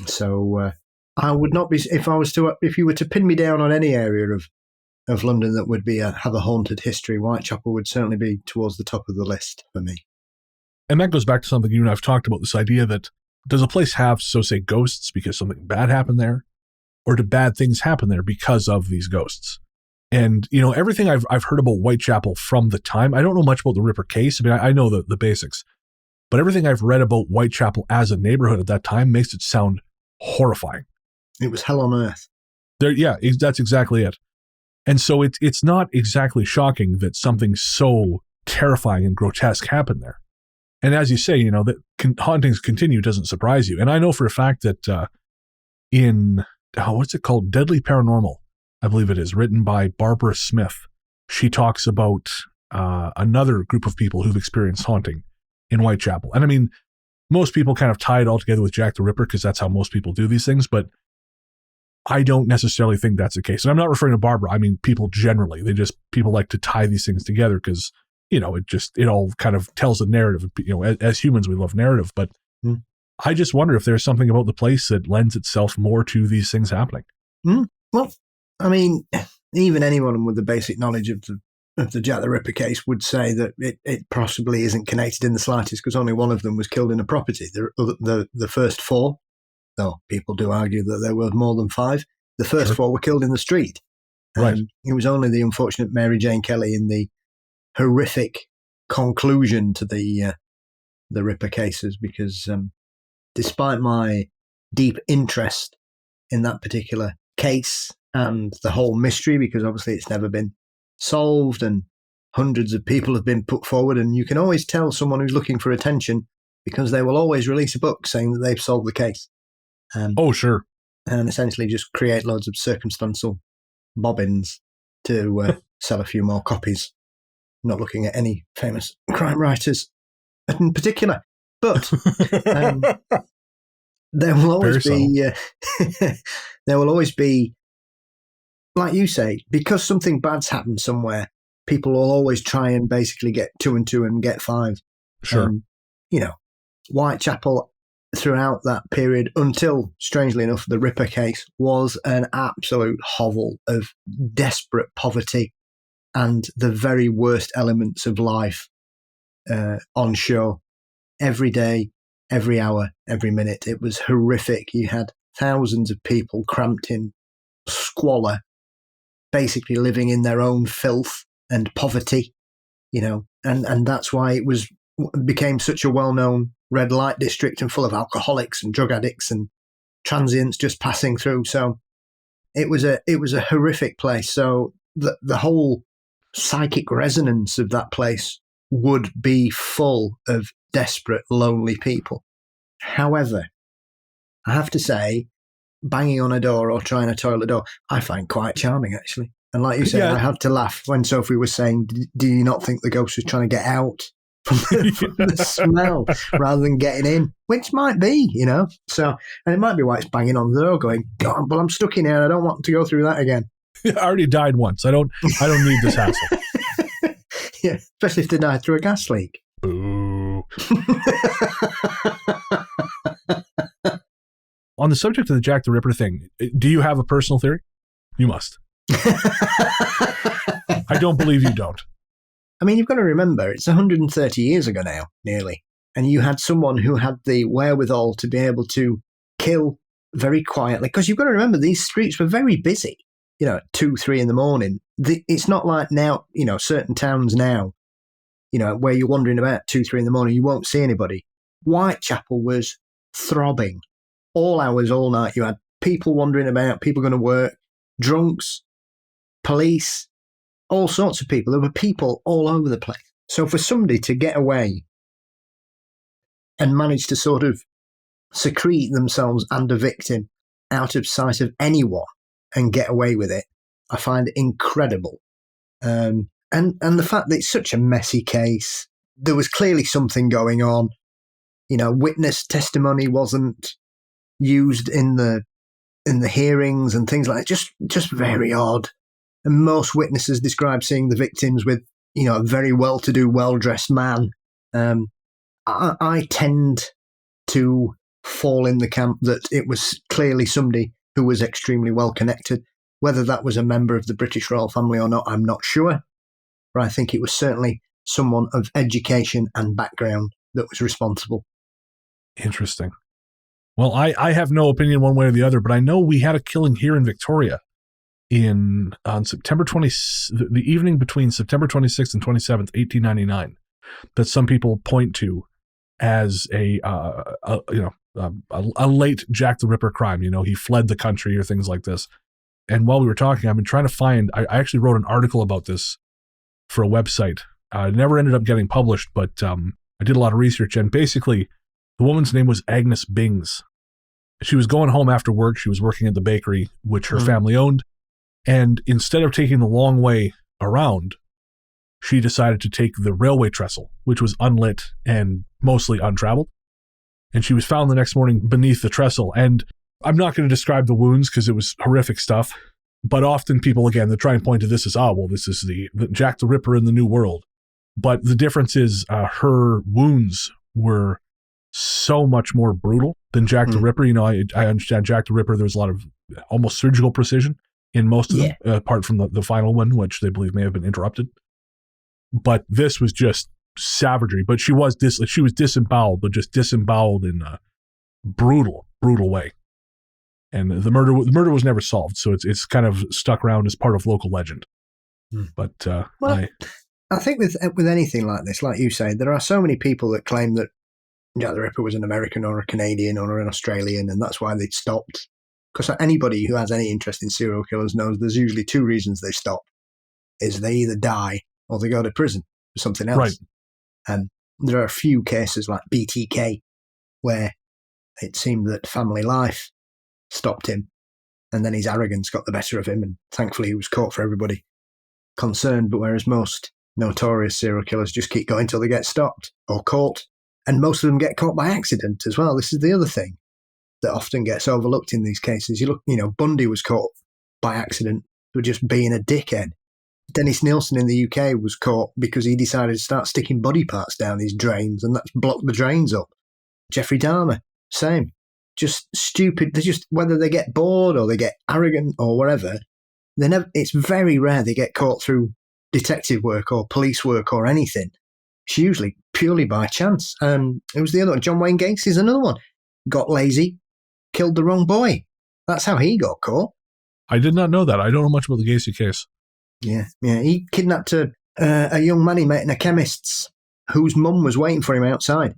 So I would not be, if you were to pin me down on any area of London that would be have a haunted history, Whitechapel would certainly be towards the top of the list for me. And that goes back to something you and I've talked about, this idea that, does a place have, so say, ghosts because something bad happened there? Or do bad things happen there because of these ghosts? And, you know, everything I've heard about Whitechapel from the time, I don't know much about the Ripper case. I mean, I know the basics. But everything I've read about Whitechapel as a neighborhood at that time makes it sound horrifying. It was hell on earth. Yeah, that's exactly it. And so it's not exactly shocking that something so terrifying and grotesque happened there. And as you say, you know, that hauntings continue doesn't surprise you. And I know for a fact that in, what's it called? Deadly Paranormal, I believe it is, written by Barbara Smith. She talks about another group of people who've experienced haunting in Whitechapel. And I mean, most people kind of tie it all together with Jack the Ripper because that's how most people do these things, but I don't necessarily think that's the case. And I'm not referring to Barbara. I mean, people generally, people like to tie these things together because, you know, it all kind of tells a narrative. You know, as humans, we love narrative, but I just wonder if there's something about the place that lends itself more to these things happening. Well, I mean, even anyone with the basic knowledge of the Jack the Ripper case would say that it possibly isn't connected in the slightest because only one of them was killed in a property. The first four, though people do argue that there were more than five, the first four were killed in the street. Right. It was only the unfortunate Mary Jane Kelly in the horrific conclusion to the Ripper cases, because despite my deep interest in that particular case and the whole mystery, because obviously it's never been solved and hundreds of people have been put forward, and you can always tell someone who's looking for attention because they will always release a book saying that they've solved the case. Oh, sure. And essentially just create loads of circumstantial bobbins to sell a few more copies. Not looking at any famous crime writers in particular, but there will always be, like you say, because something bad's happened somewhere, people will always try and basically get 2 and 2 and get 5. Sure. You know, Whitechapel throughout that period until, strangely enough, the Ripper case was an absolute hovel of desperate poverty and the very worst elements of life on show every day, every hour, every minute. It was horrific. You had thousands of people cramped in squalor, basically living in their own filth and poverty, you know, and that's why it became such a well-known red light district and full of alcoholics and drug addicts and transients just passing through. So it was a horrific place. So the whole psychic resonance of that place would be full of desperate, lonely people. However, I have to say, banging on a door or trying to toilet door, I find quite charming, actually. And like you said, I had to laugh when Sophie was saying, do you not think the ghost was trying to get out from the smell rather than getting in? Which might be, you know. So, and it might be why it's banging on the door going, God, but I'm stuck in here and I don't want to go through that again. I already died once. I don't need this hassle. Yeah, especially if they died through a gas leak. Boo. On the subject of the Jack the Ripper thing, do you have a personal theory? You must. I don't believe you don't. I mean, you've got to remember, it's 130 years ago now, nearly. And you had someone who had the wherewithal to be able to kill very quietly. Because you've got to remember, these streets were very busy, at 2, 3 in the morning. It's not like now, certain towns now, where you're wandering about 2, 3 in the morning, you won't see anybody. Whitechapel was throbbing. All hours, all night. You had people wandering about, people going to work, drunks, police, all sorts of people. There were people all over the place. So for somebody to get away and manage to sort of secrete themselves and a victim out of sight of anyone and get away with it, I find it incredible. And the fact that it's such a messy case, there was clearly something going on. Witness testimony wasn't used in the hearings and things like that. Just very odd. And most witnesses describe seeing the victims with, a very well-to-do, well-dressed man. I tend to fall in the camp that it was clearly somebody who was extremely well-connected. Whether that was a member of the British royal family or not, I'm not sure. But I think it was certainly someone of education and background that was responsible. Interesting. Well, I have no opinion one way or the other, but I know we had a killing here in Victoria on September 20, the evening between September 26th and 27th, 1899, that some people point to as a late Jack the Ripper crime. He fled the country or things like this. And while we were talking, I've been trying to find, I actually wrote an article about this for a website. It never ended up getting published, but I did a lot of research, and basically the woman's name was Agnes Bings. She was going home after work. She was working at the bakery, which her family owned. And instead of taking the long way around, she decided to take the railway trestle, which was unlit and mostly untraveled. And she was found the next morning beneath the trestle. And I'm not going to describe the wounds because it was horrific stuff. But often people, again, they try and point to this as, this is the Jack the Ripper in the New World. But the difference is her wounds were so much more brutal than Jack the Ripper. I understand Jack the Ripper, there was a lot of almost surgical precision in most of them, apart from the final one, which they believe may have been interrupted. But this was just savagery. But she was disemboweled, but just disemboweled in a brutal way. And the murder was never solved, so it's kind of stuck around as part of local legend. But I think with anything like this, like you say, there are so many people that claim that Jack the Ripper was an American or a Canadian or an Australian, and that's why they'd stopped. Because anybody who has any interest in serial killers knows there's usually 2 reasons they stop. Is they either die or they go to prison for something else. Right. And there are a few cases like BTK where it seemed that family life stopped him, and then his arrogance got the better of him, and thankfully he was caught for everybody concerned. But whereas most notorious serial killers just keep going till they get stopped or caught, and most of them get caught by accident as well. This is the other thing that often gets overlooked in these cases. You look, Bundy was caught by accident for just being a dickhead. Dennis Nielsen in the UK was caught because he decided to start sticking body parts down these drains, and that's blocked the drains up. Jeffrey Dahmer, same. Just stupid. They just, whether they get bored or they get arrogant or whatever, it's very rare they get caught through detective work or police work or anything. It's usually purely by chance. It was the other one. John Wayne Gacy is another one. Got lazy, killed the wrong boy. That's how he got caught. I did not know that. I don't know much about the Gacy case. Yeah. He kidnapped a young man he met in a chemist's whose mum was waiting for him outside.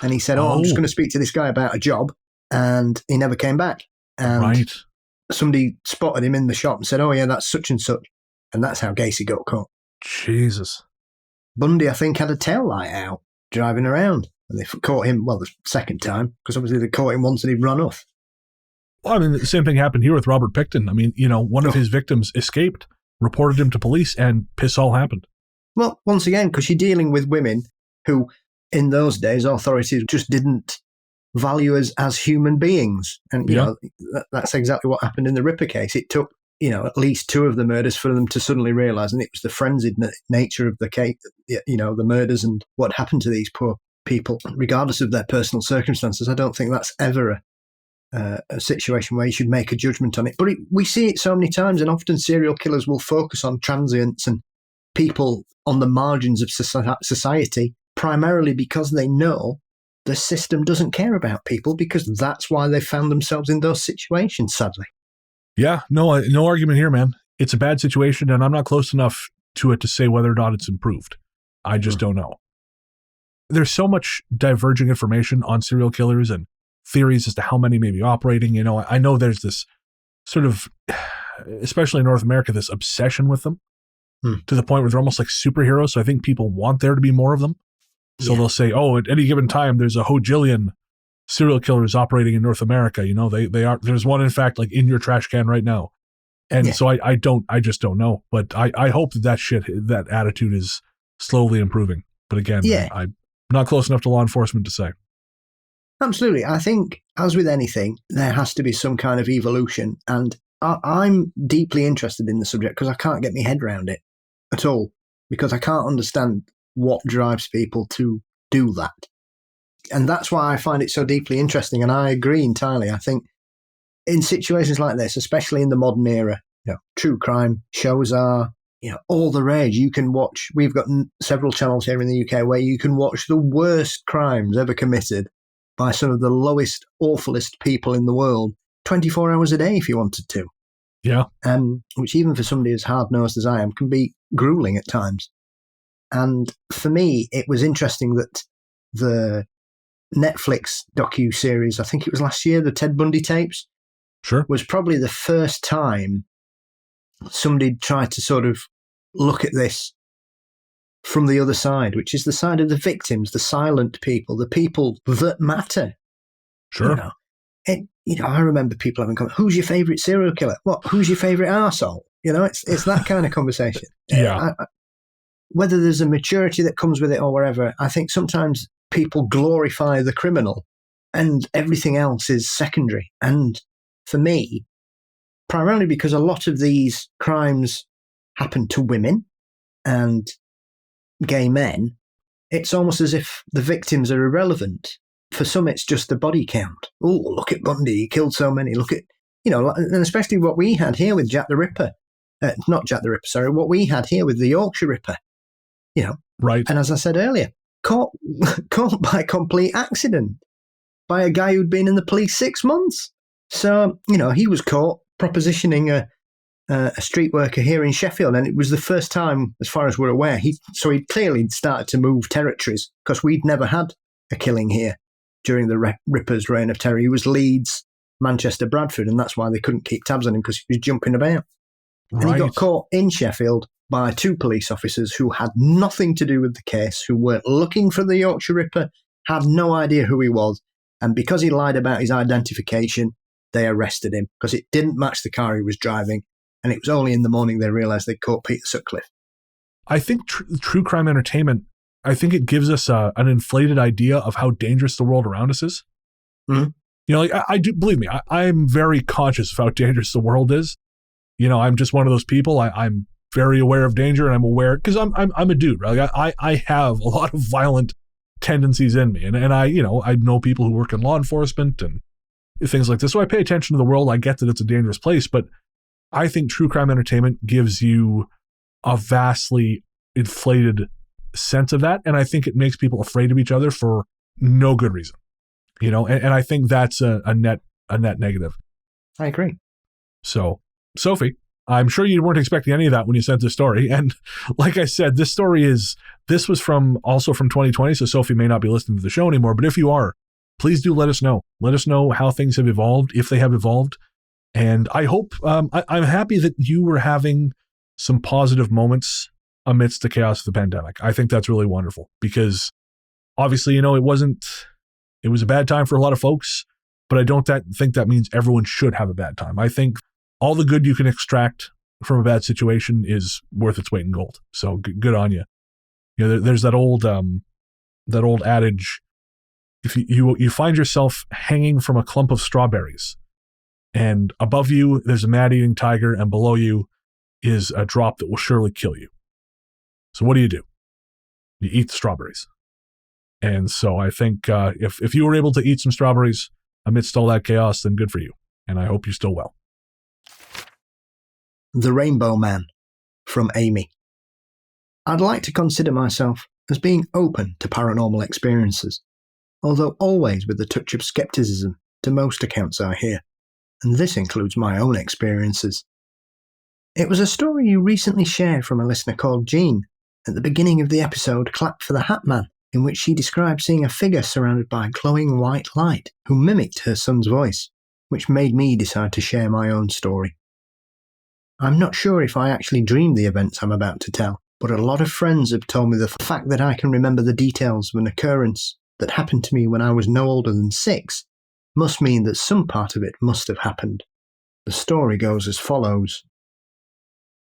And he said, I'm just going to speak to this guy about a job. And he never came back. And somebody spotted him in the shop and said, that's such and such. And that's how Gacy got caught. Jesus. Bundy, I think, had a tail light out driving around. And they caught him, the second time, because obviously they caught him once and he'd run off. Well, the same thing happened here with Robert Picton. One of his victims escaped, reported him to police, and piss all happened. Well, once again, because you're dealing with women who, in those days, authorities just didn't value as human beings. And, that's exactly what happened in the Ripper case. It took, at least 2 of the murders for them to suddenly realise, and it was the frenzied nature of the case, the murders and what happened to these poor people, regardless of their personal circumstances. I don't think that's ever a situation where you should make a judgment on it. But we see it so many times, and often serial killers will focus on transients and people on the margins of society, primarily because they know the system doesn't care about people, because that's why they found themselves in those situations, sadly. Yeah, no argument here, man. It's a bad situation, and I'm not close enough to it to say whether or not it's improved. I just don't know. There's so much diverging information on serial killers and theories as to how many may be operating. You know, I know there's this sort of, especially in North America, this obsession with them to the point where they're almost like superheroes. So I think people want there to be more of them. So they'll say, oh, at any given time, there's a hojillion serial killers operating in North America. You know, they are, there's one, in fact, like in your trash can right now. And so I just don't know. But I hope that attitude is slowly improving. But again, I'm not close enough to law enforcement to say. Absolutely. I think, as with anything, there has to be some kind of evolution. And I'm deeply interested in the subject because I can't get my head around it at all, because I can't understand what drives people to do that. And that's why I find it so deeply interesting. And I agree entirely. I think in situations like this, especially in the modern era, true crime shows are, all the rage. You can watch, we've got several channels here in the UK where you can watch the worst crimes ever committed by some of the lowest, awfulest people in the world 24 hours a day if you wanted to. Yeah. Which even for somebody as hard-nosed as I am can be grueling at times. And for me, it was interesting that the Netflix docu-series, I think it was last year, the Ted Bundy tapes, was probably the first time somebody tried to sort of look at this from the other side, which is the side of the victims, the silent people, the people that matter. Sure. I remember people having comments, who's your favourite serial killer? What? Who's your favourite arsehole? It's that kind of conversation. Whether there's a maturity that comes with it or whatever, I think sometimes people glorify the criminal and everything else is secondary. And for me, primarily because a lot of these crimes happen to women and gay men, it's almost as if the victims are irrelevant. For some, it's just the body count. Oh, look at Bundy, he killed so many. Look at, and especially what we had here with Jack the Ripper. Not Jack the Ripper, sorry, what we had here with the Yorkshire Ripper. Right. And as I said earlier, caught by complete accident by a guy who'd been in the police 6 months. So, he was caught propositioning a street worker here in Sheffield, and it was the first time, as far as we're aware, he'd clearly started to move territories, because we'd never had a killing here during the Ripper's reign of terror. He was Leeds, Manchester, Bradford, and that's why they couldn't keep tabs on him, because he was jumping about. Right. And he got caught in Sheffield by 2 police officers who had nothing to do with the case, who weren't looking for the Yorkshire Ripper, had no idea who he was, and because he lied about his identification, they arrested him, because it didn't match the car he was driving, and it was only in the morning they realised they'd caught Peter Sutcliffe. I think true crime entertainment, I think it gives us an inflated idea of how dangerous the world around us is. Mm-hmm. I do, believe me, I'm very conscious of how dangerous the world is. I'm just one of those people. I'm very aware of danger, and I'm aware, because I'm a dude, right? I have a lot of violent tendencies in me, and I know people who work in law enforcement and things like this. So I pay attention to the world. I get that it's a dangerous place, but I think true crime entertainment gives you a vastly inflated sense of that, and I think it makes people afraid of each other for no good reason. And I think that's a net negative. I agree. So, Sophie, I'm sure you weren't expecting any of that when you sent this story. And like I said, this was also from 2020, so Sophie may not be listening to the show anymore, but if you are, please do let us know. Let us know how things have evolved, if they have evolved. And I hope, I'm happy that you were having some positive moments amidst the chaos of the pandemic. I think that's really wonderful, because obviously, it was a bad time for a lot of folks, but I don't think that means everyone should have a bad time. I think all the good you can extract from a bad situation is worth its weight in gold. So good on you. There's that old adage, if you find yourself hanging from a clump of strawberries, and above you there's a mad-eating tiger, and below you is a drop that will surely kill you. So what do? You eat the strawberries. And so I think if you were able to eat some strawberries, amidst all that chaos, then good for you. And I hope you're still well. The Rainbow Man, from Amy. I'd like to consider myself as being open to paranormal experiences, although always with a touch of skepticism to most accounts I hear, and this includes my own experiences. It was a story you recently shared from a listener called Jean at the beginning of the episode Clap for the Hat Man, in which she described seeing a figure surrounded by glowing white light who mimicked her son's voice, which made me decide to share my own story. I'm not sure if I actually dreamed the events I'm about to tell, but a lot of friends have told me the fact that I can remember the details of an occurrence that happened to me when I was no older than 6 must mean that some part of it must have happened. The story goes as follows.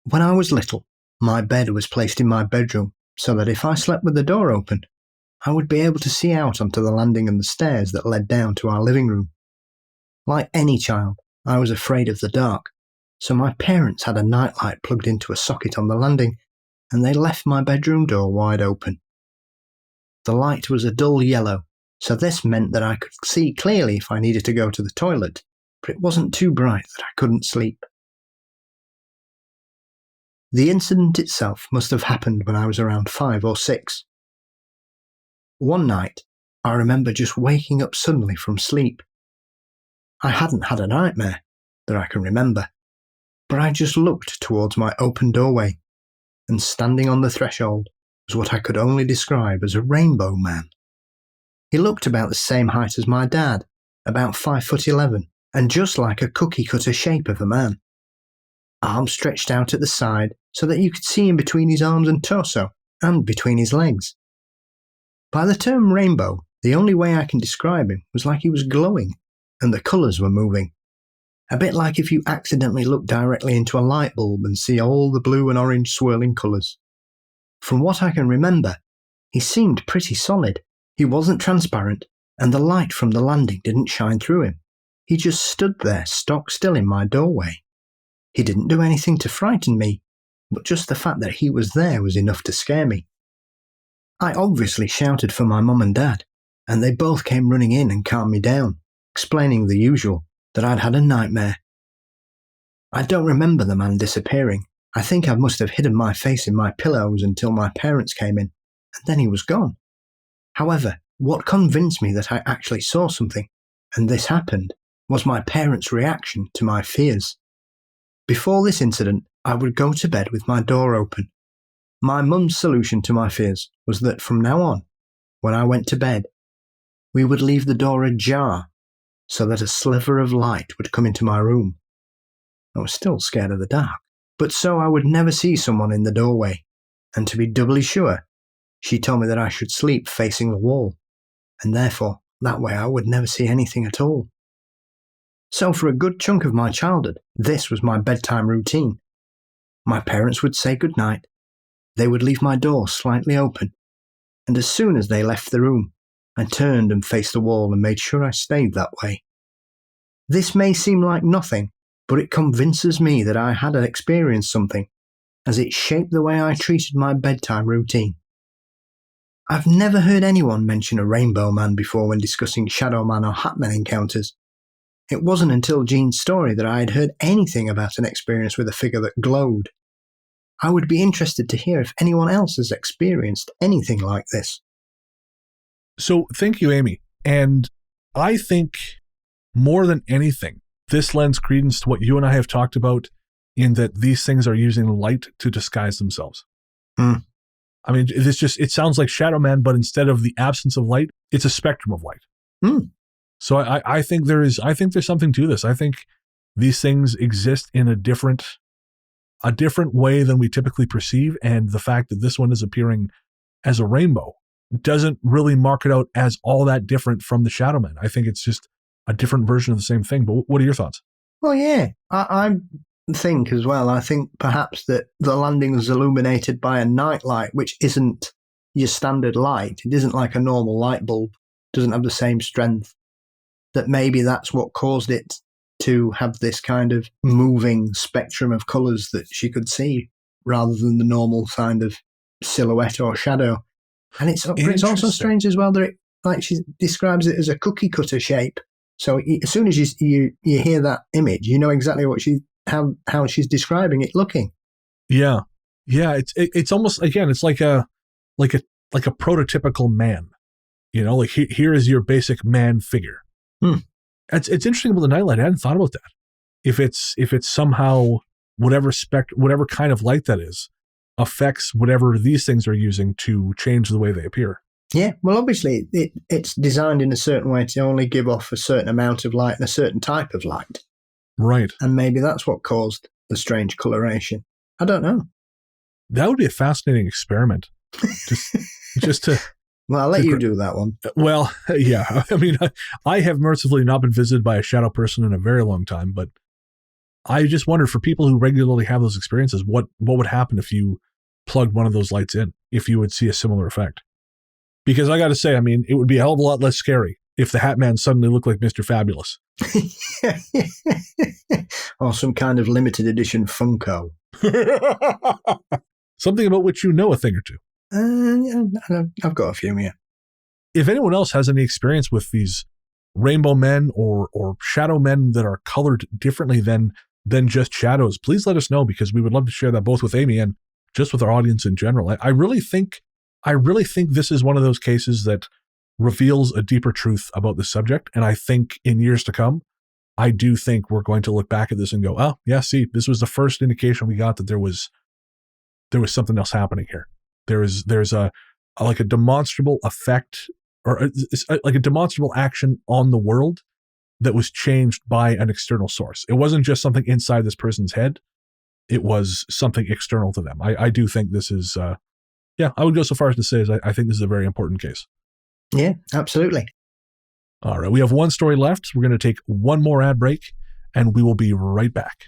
When I was little, my bed was placed in my bedroom so that if I slept with the door open, I would be able to see out onto the landing and the stairs that led down to our living room. Like any child, I was afraid of the dark, so my parents had a nightlight plugged into a socket on the landing, and they left my bedroom door wide open. The light was a dull yellow, so this meant that I could see clearly if I needed to go to the toilet, but it wasn't too bright that I couldn't sleep. The incident itself must have happened when I was around 5 or 6. One night, I remember just waking up suddenly from sleep. I hadn't had a nightmare that I can remember, but I just looked towards my open doorway, and standing on the threshold was what I could only describe as a rainbow man. He looked about the same height as my dad, about 5'11", and just like a cookie-cutter shape of a man. Arms stretched out at the side so that you could see in between his arms and torso, and between his legs. By the term rainbow, the only way I can describe him was like he was glowing, and the colours were moving. A bit like if you accidentally look directly into a light bulb and see all the blue and orange swirling colours. From what I can remember, he seemed pretty solid. He wasn't transparent, and the light from the landing didn't shine through him. He just stood there stock still in my doorway. He didn't do anything to frighten me, but just the fact that he was there was enough to scare me. I obviously shouted for my mum and dad, and they both came running in and calmed me down, explaining the usual, that I'd had a nightmare. I don't remember the man disappearing. I think I must have hidden my face in my pillows until my parents came in, and then he was gone. However, what convinced me that I actually saw something, and this happened, was my parents' reaction to my fears. Before this incident, I would go to bed with my door open. My mum's solution to my fears was that from now on, when I went to bed, we would leave the door ajar so that a sliver of light would come into my room. I was still scared of the dark, but so I would never see someone in the doorway, and to be doubly sure, she told me that I should sleep facing the wall, and therefore that way I would never see anything at all. So for a good chunk of my childhood, this was my bedtime routine. My parents would say goodnight, they would leave my door slightly open, and as soon as they left the room, I turned and faced the wall and made sure I stayed that way. This may seem like nothing, but it convinces me that I had experienced something, as it shaped the way I treated my bedtime routine. I've never heard anyone mention a rainbow man before when discussing shadow man or hat man encounters. It wasn't until Jean's story that I had heard anything about an experience with a figure that glowed. I would be interested to hear if anyone else has experienced anything like this. So thank you, Amy. And I think more than anything, this lends credence to what you and I have talked about in that these things are using light to disguise themselves. Mm. I mean, it sounds like Shadow Man, but instead of the absence of light, it's a spectrum of light. Mm. So I think there's something to this. I think these things exist in a different way than we typically perceive. And the fact that this one is appearing as a rainbow doesn't really mark it out as all that different from the Shadow Man. I think it's just a different version of the same thing. But what are your thoughts? Well, yeah, I think as well. I think perhaps that the landing was illuminated by a night light, which isn't your standard light. It isn't like a normal light bulb. It doesn't have the same strength. That maybe that's what caused it to have this kind of moving spectrum of colours that she could see, rather than the normal kind of silhouette or shadow. And it's also strange as well that she describes it as a cookie cutter shape, So as soon as you hear that image, you know exactly what how she's describing it looking. Yeah. It's almost, again, it's like a prototypical man. You know, like here is your basic man figure. It's interesting about the nightlight. I hadn't thought about that. If it's somehow whatever kind of light that is affects whatever these things are using to change the way they appear. Yeah, well, obviously it's designed in a certain way to only give off a certain amount of light and a certain type of light. Right. And maybe that's what caused the strange coloration. I don't know. That would be a fascinating experiment. Just to... Well, I'll let you do that one. Well, yeah. I mean, I have mercifully not been visited by a shadow person in a very long time, but I just wonder, for people who regularly have those experiences, what would happen if you plugged one of those lights in, if you would see a similar effect. Because I got to say, I mean, it would be a hell of a lot less scary if the Hat Man suddenly looked like Mr. Fabulous. Or some kind of limited edition Funko. Something about which you know a thing or two. I've got a few here. If anyone else has any experience with these rainbow men or shadow men that are colored differently than just shadows, please let us know, because we would love to share that both with Amy and just with our audience in general. I really think this is one of those cases that reveals a deeper truth about the subject. And I think in years to come, I do think we're going to look back at this and go, oh, yeah, see, this was the first indication we got that there was something else happening here. There's a demonstrable effect, or like a demonstrable action on the world that was changed by an external source. It wasn't just something inside this person's head. It was something external to them. I do think this is, I would go so far as to say I think this is a very important case. Yeah, absolutely. All right, we have one story left. We're going to take one more ad break, and we will be right back.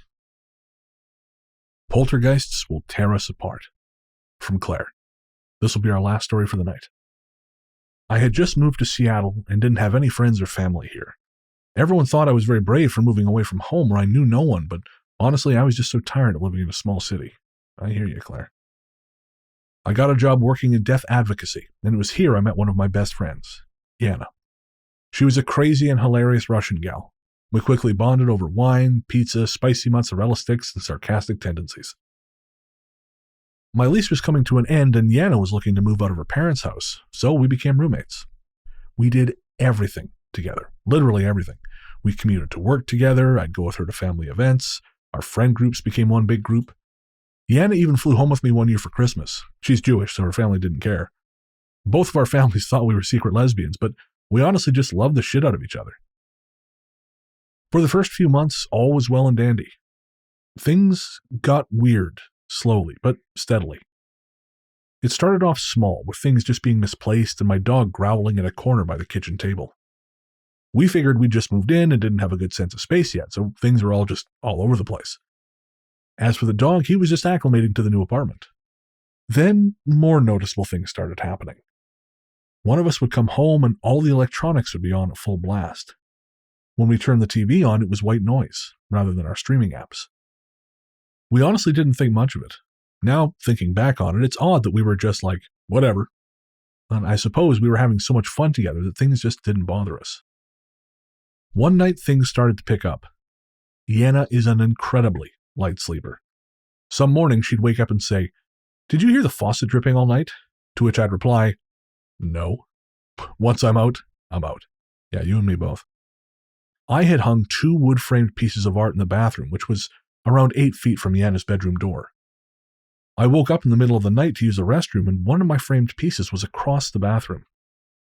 Poltergeists will tear us apart. From Claire. This will be our last story for the night. I had just moved to Seattle and didn't have any friends or family here. Everyone thought I was very brave for moving away from home where I knew no one, but honestly, I was just so tired of living in a small city. I hear you, Claire. I got a job working in death advocacy, and it was here I met one of my best friends, Yana. She was a crazy and hilarious Russian gal. We quickly bonded over wine, pizza, spicy mozzarella sticks, and sarcastic tendencies. My lease was coming to an end, and Yana was looking to move out of her parents' house, so we became roommates. We did everything together, literally everything. We commuted to work together, I'd go with her to family events, our friend groups became one big group. Yana even flew home with me one year for Christmas. She's Jewish, so her family didn't care. Both of our families thought we were secret lesbians, but we honestly just loved the shit out of each other. For the first few months, all was well and dandy. Things got weird. Slowly, but steadily. It started off small, with things just being misplaced and my dog growling in a corner by the kitchen table. We figured we'd just moved in and didn't have a good sense of space yet, so things were all over the place. As for the dog, he was just acclimating to the new apartment. Then, more noticeable things started happening. One of us would come home and all the electronics would be on at full blast. When we turned the TV on, it was white noise, rather than our streaming apps. We honestly didn't think much of it. Now, thinking back on it, it's odd that we were just like, whatever. And I suppose we were having so much fun together that things just didn't bother us. One night, things started to pick up. Yana is an incredibly light sleeper. Some morning, she'd wake up and say, "Did you hear the faucet dripping all night?" To which I'd reply, "No. Once I'm out, I'm out." Yeah, you and me both. I had hung 2 wood-framed pieces of art in the bathroom, which was around 8 feet from Yana's bedroom door. I woke up in the middle of the night to use the restroom, and one of my framed pieces was across the bathroom.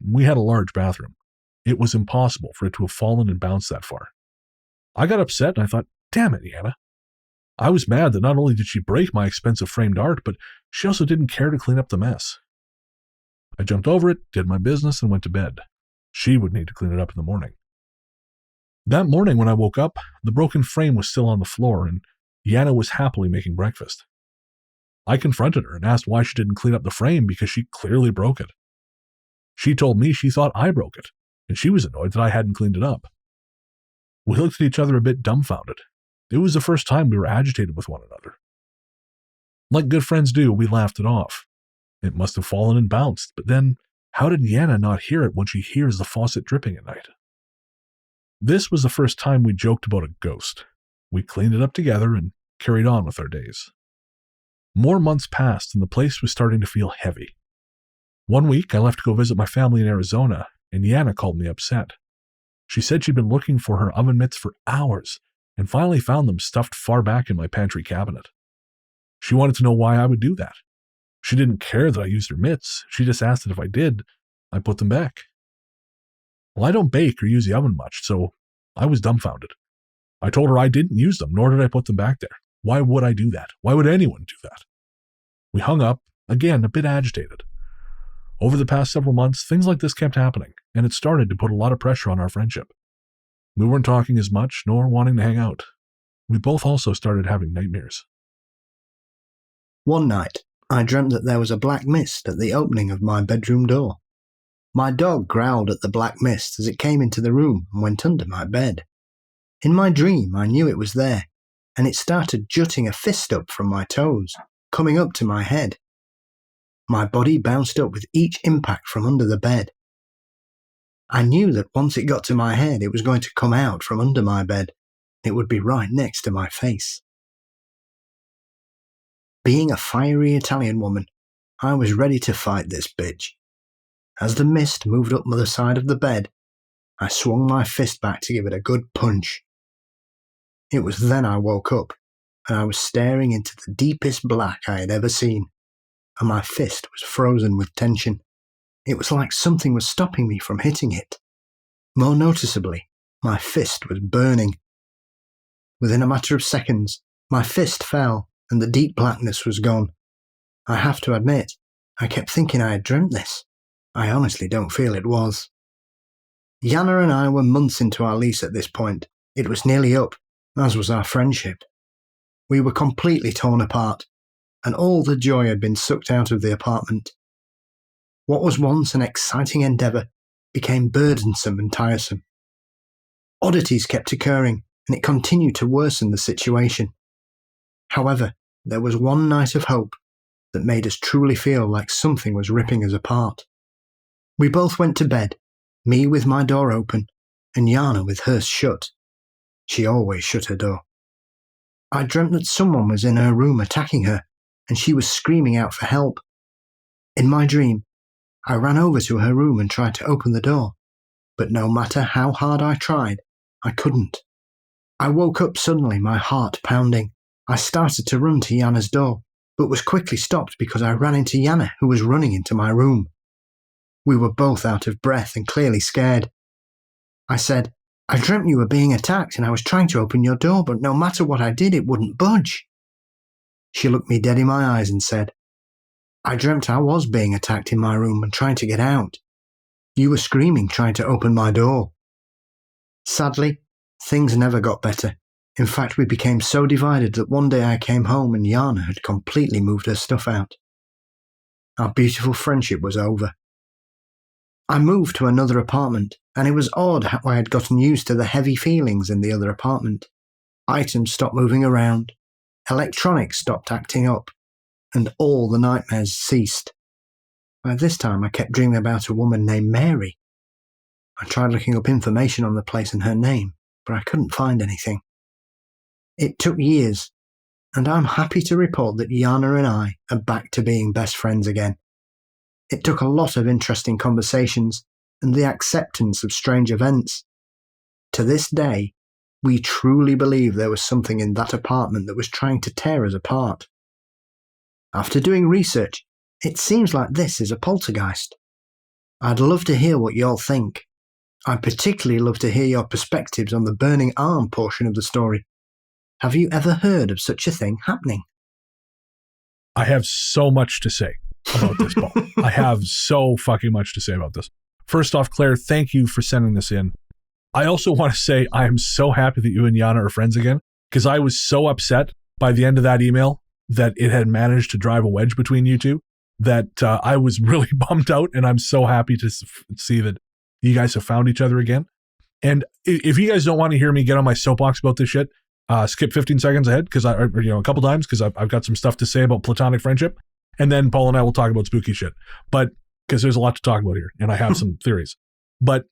We had a large bathroom. It was impossible for it to have fallen and bounced that far. I got upset, and I thought, damn it, Yana. I was mad that not only did she break my expensive framed art, but she also didn't care to clean up the mess. I jumped over it, did my business, and went to bed. She would need to clean it up in the morning. That morning when I woke up, the broken frame was still on the floor, and Yana was happily making breakfast. I confronted her and asked why she didn't clean up the frame because she clearly broke it. She told me she thought I broke it, and she was annoyed that I hadn't cleaned it up. We looked at each other a bit dumbfounded. It was the first time we were agitated with one another. Like good friends do, we laughed it off. It must have fallen and bounced, but then how did Yana not hear it when she hears the faucet dripping at night? This was the first time we joked about a ghost. We cleaned it up together and carried on with our days. More months passed and the place was starting to feel heavy. One week, I left to go visit my family in Arizona, and Yana called me upset. She said she'd been looking for her oven mitts for hours and finally found them stuffed far back in my pantry cabinet. She wanted to know why I would do that. She didn't care that I used her mitts. She just asked that if I did, I put them back. Well, I don't bake or use the oven much, so I was dumbfounded. I told her I didn't use them, nor did I put them back there. Why would I do that? Why would anyone do that? We hung up, again, a bit agitated. Over the past several months, things like this kept happening, and it started to put a lot of pressure on our friendship. We weren't talking as much, nor wanting to hang out. We both also started having nightmares. One night, I dreamt that there was a black mist at the opening of my bedroom door. My dog growled at the black mist as it came into the room and went under my bed. In my dream, I knew it was there, and it started jutting a fist up from my toes, coming up to my head. My body bounced up with each impact from under the bed. I knew that once it got to my head, it was going to come out from under my bed. It would be right next to my face. Being a fiery Italian woman, I was ready to fight this bitch. As the mist moved up the side of the bed, I swung my fist back to give it a good punch. It was then I woke up, and I was staring into the deepest black I had ever seen, and my fist was frozen with tension. It was like something was stopping me from hitting it. More noticeably, my fist was burning. Within a matter of seconds, my fist fell, and the deep blackness was gone. I have to admit, I kept thinking I had dreamt this. I honestly don't feel it was. Yana and I were months into our lease at this point. It was nearly up, as was our friendship. We were completely torn apart, and all the joy had been sucked out of the apartment. What was once an exciting endeavour became burdensome and tiresome. Oddities kept occurring, and it continued to worsen the situation. However, there was one night of hope that made us truly feel like something was ripping us apart. We both went to bed, me with my door open, and Yana with hers shut. She always shut her door. I dreamt that someone was in her room attacking her, and she was screaming out for help. In my dream, I ran over to her room and tried to open the door, but no matter how hard I tried, I couldn't. I woke up suddenly, my heart pounding. I started to run to Yana's door, but was quickly stopped because I ran into Yana, who was running into my room. We were both out of breath and clearly scared. I said, "I dreamt you were being attacked and I was trying to open your door, but no matter what I did, it wouldn't budge." She looked me dead in my eyes and said, "I dreamt I was being attacked in my room and trying to get out. You were screaming trying to open my door." Sadly, things never got better. In fact, we became so divided that one day I came home and Yana had completely moved her stuff out. Our beautiful friendship was over. I moved to another apartment, and it was odd how I had gotten used to the heavy feelings in the other apartment. Items stopped moving around, electronics stopped acting up, and all the nightmares ceased. By this time, I kept dreaming about a woman named Mary. I tried looking up information on the place and her name, but I couldn't find anything. It took years, and I'm happy to report that Yana and I are back to being best friends again. It took a lot of interesting conversations and the acceptance of strange events. To this day, we truly believe there was something in that apartment that was trying to tear us apart. After doing research, it seems like this is a poltergeist. I'd love to hear what y'all think. I'd particularly love to hear your perspectives on the burning arm portion of the story. Have you ever heard of such a thing happening? I have so much to say about this, Paul. I have so fucking much to say about this. First off, Claire, thank you for sending this in. I also want to say I am so happy that you and Yana are friends again, because I was so upset by the end of that email that it had managed to drive a wedge between you two that I was really bummed out, and I'm so happy to see that you guys have found each other again. And if you guys don't want to hear me get on my soapbox about this shit, skip 15 seconds ahead, because a couple times, because I've got some stuff to say about platonic friendship, and then Paul and I will talk about spooky shit. But because there's a lot to talk about here, and I have some theories. But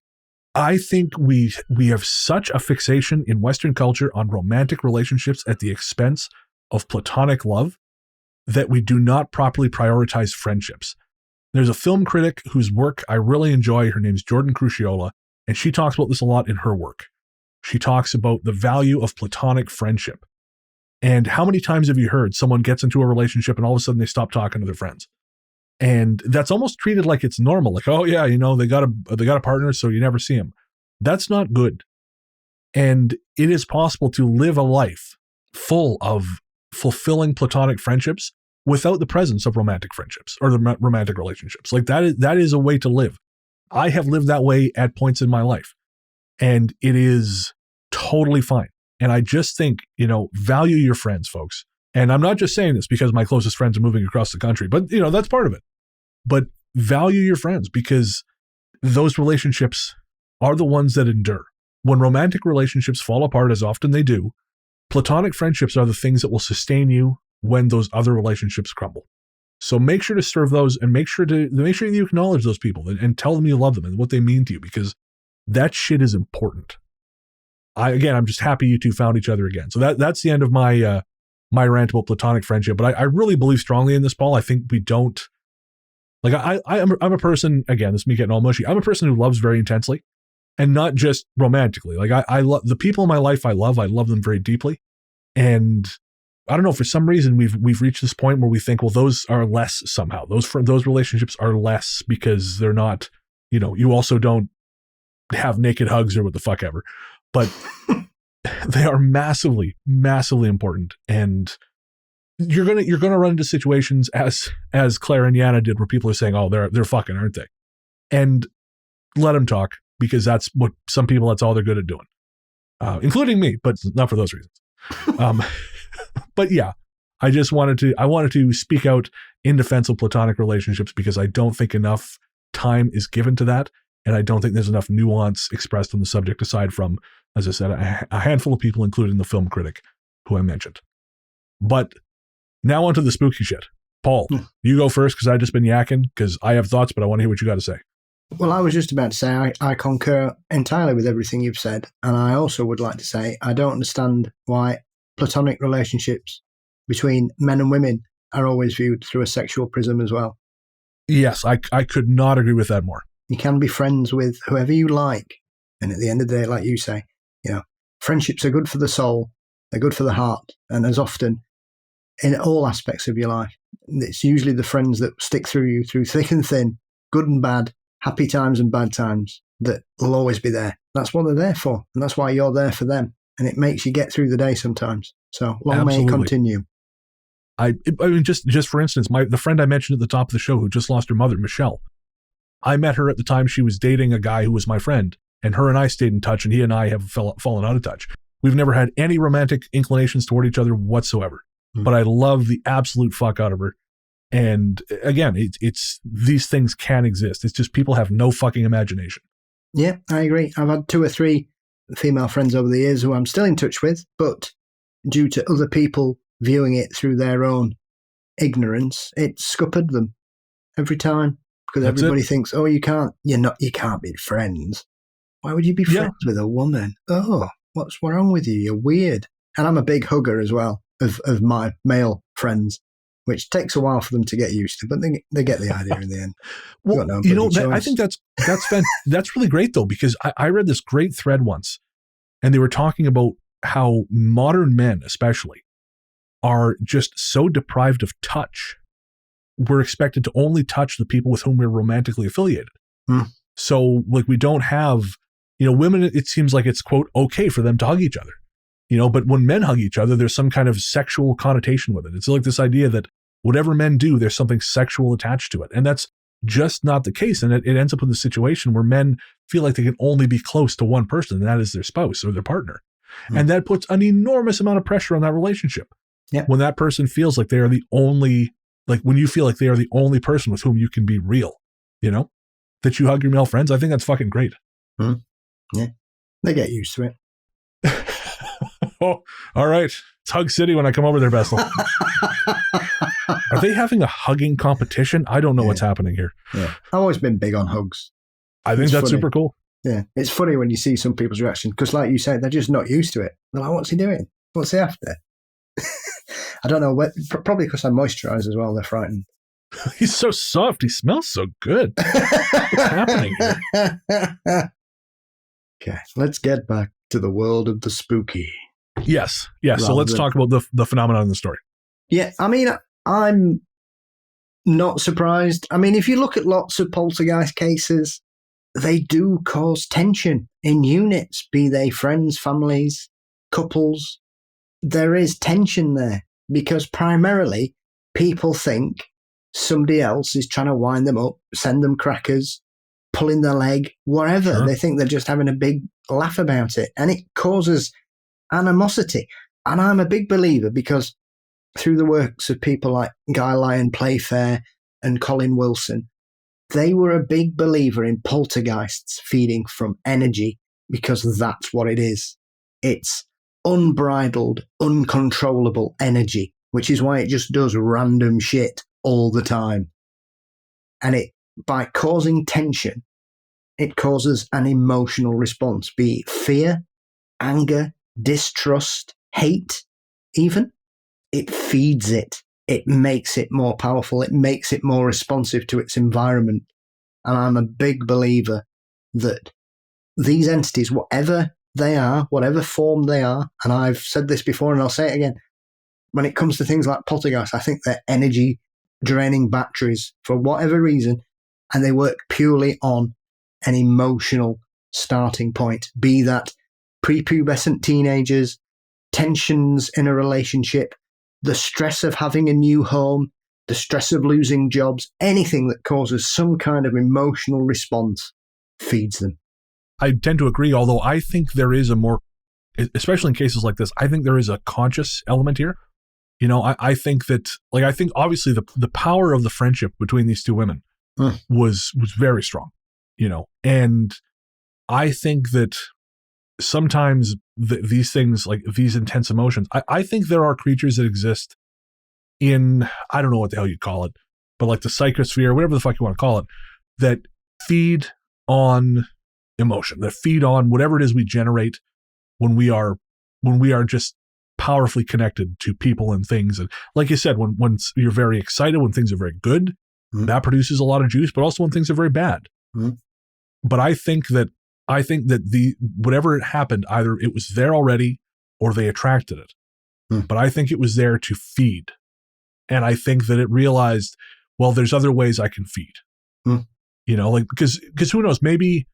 I think we have such a fixation in Western culture on romantic relationships at the expense of platonic love that we do not properly prioritize friendships. There's a film critic whose work I really enjoy. Her name's Jordan Crucchiola, and she talks about this a lot in her work. She talks about the value of platonic friendship. And how many times have you heard someone gets into a relationship and all of a sudden they stop talking to their friends? And that's almost treated like it's normal. Like, oh yeah, they got a partner, so you never see them. That's not good. And it is possible to live a life full of fulfilling platonic friendships without the presence of romantic friendships or the romantic relationships. Like that is a way to live. I have lived that way at points in my life, and it is totally fine. And I just think, value your friends, folks. And I'm not just saying this because my closest friends are moving across the country, but that's part of it. But value your friends, because those relationships are the ones that endure. When romantic relationships fall apart, as often they do, platonic friendships are the things that will sustain you when those other relationships crumble. So make sure to serve those, and make sure you acknowledge those people and tell them you love them and what they mean to you, because that shit is important. I'm just happy you two found each other again. So that's the end of my my rant about platonic friendship. But I really believe strongly in this, Paul. I think we don't. Like I'm a person, again, this is me getting all mushy. I'm a person who loves very intensely, and not just romantically. Like I love the people in my life. I love them very deeply. And I don't know, for some reason we've reached this point where we think, well, those are less somehow. Those relationships are less because they're not, you also don't have naked hugs or what the fuck ever. But they are massively, massively important. And you're gonna run into situations as Claire and Yana did, where people are saying, "Oh, they're fucking, aren't they?" And let them talk, because that's what some people, that's all they're good at doing, including me, but not for those reasons. But yeah, I wanted to speak out in defense of platonic relationships, because I don't think enough time is given to that, and I don't think there's enough nuance expressed on the subject, aside from, as I said, a handful of people, including the film critic who I mentioned. But now onto the spooky shit. Paul, you go first, because I've just been yakking, because I have thoughts, but I want to hear what you got to say. Well, I was just about to say I concur entirely with everything you've said. And I also would like to say I don't understand why platonic relationships between men and women are always viewed through a sexual prism as well. Yes, I could not agree with that more. You can be friends with whoever you like. And at the end of the day, like you say, friendships are good for the soul. They're good for the heart. And as often in all aspects of your life, it's usually the friends that stick through you through thick and thin, good and bad, happy times and bad times, that will always be there. That's what they're there for. And that's why you're there for them. And it makes you get through the day sometimes. So long may it continue. I mean, just for instance, the friend I mentioned at the top of the show who just lost her mother, Michelle, I met her at the time she was dating a guy who was my friend, and her and I stayed in touch, and he and I have fallen out of touch. We've never had any romantic inclinations toward each other whatsoever. But I love the absolute fuck out of her. And again, it's these things can exist. It's just people have no fucking imagination. Yeah, I agree. I've had 2 or 3 female friends over the years who I'm still in touch with, but due to other people viewing it through their own ignorance, it scuppered them every time, because everybody thinks, oh, you can't be friends. Why would you be friends with a woman? Oh, what's wrong with you? You're weird. And I'm a big hugger as well of my male friends, which takes a while for them to get used to, but they get the idea in the end. Well, I think that's really great though, because I read this great thread once, and they were talking about how modern men, especially, are just so deprived of touch. We're expected to only touch the people with whom we're romantically affiliated. So like we don't have, women, it seems like it's, quote, okay for them to hug each other. But when men hug each other, there's some kind of sexual connotation with it. It's like this idea that whatever men do, there's something sexual attached to it. And that's just not the case. And it ends up in the situation where men feel like they can only be close to one person, and that is their spouse or their partner. And that puts an enormous amount of pressure on that relationship. Yeah. When that person feels like they are the only, when you feel like they are the only person with whom you can be real, that you hug your male friends, I think that's fucking great. Yeah. They get used to it. Oh, all right. It's Hug City when I come over there, Bestall. Are they having a hugging competition? I don't know what's happening here. Yeah. I've always been big on hugs. I think that's funny. Super cool. Yeah. It's funny when you see some people's reaction, because like you said, they're just not used to it. They're like, what's he doing? What's he after? I don't know. Probably because I moisturize as well. They're frightened. He's so soft. He smells so good. What's happening here? Okay, let's get back to the world of the spooky. Yes. Yeah. So let's talk about the phenomenon in the story. Yeah. I mean, I'm not surprised. I mean, if you look at lots of poltergeist cases, they do cause tension in units, be they friends, families, couples. There is tension there because primarily people think somebody else is trying to wind them up, send them crackers, pulling their leg, whatever. Sure. They think they're just having a big laugh about it. And it causes animosity. And I'm a big believer because through the works of people like Guy Lyon Playfair and Colin Wilson, they were a big believer in poltergeists feeding from energy because that's what it is. It's unbridled, uncontrollable energy, which is why it just does random shit all the time. And it, by causing tension, it causes an emotional response, be it fear, anger, distrust, hate, even. It feeds it. It makes it more powerful. It makes it more responsive to its environment. And I'm a big believer that these entities, whatever they are, whatever form they are, and I've said this before and I'll say it again, when it comes to things like poltergeist, I think they're energy draining batteries for whatever reason, and they work purely on an emotional starting point, be that prepubescent teenagers, tensions in a relationship, the stress of having a new home, the stress of losing jobs, anything that causes some kind of emotional response feeds them. I tend to agree, although I think there is a more, especially in cases like this, I think there is a conscious element here. You know, I think that, like, I think obviously the power of the friendship between these two women was very strong, you know, and I think that sometimes these things, like these intense emotions, I think there are creatures that exist in, I don't know what the hell you'd call it, but like the psychosphere, whatever the fuck you want to call it, that feed on emotion, that feed on whatever it is we generate when we are just powerfully connected to people and things. And like you said, when you're very excited, when things are very good, that produces a lot of juice, but also when things are very bad. But I think that the whatever it happened, either it was there already or they attracted it. But I think it was there to feed. And I think that it realized, well, there's other ways I can feed. You know, like because who knows, maybe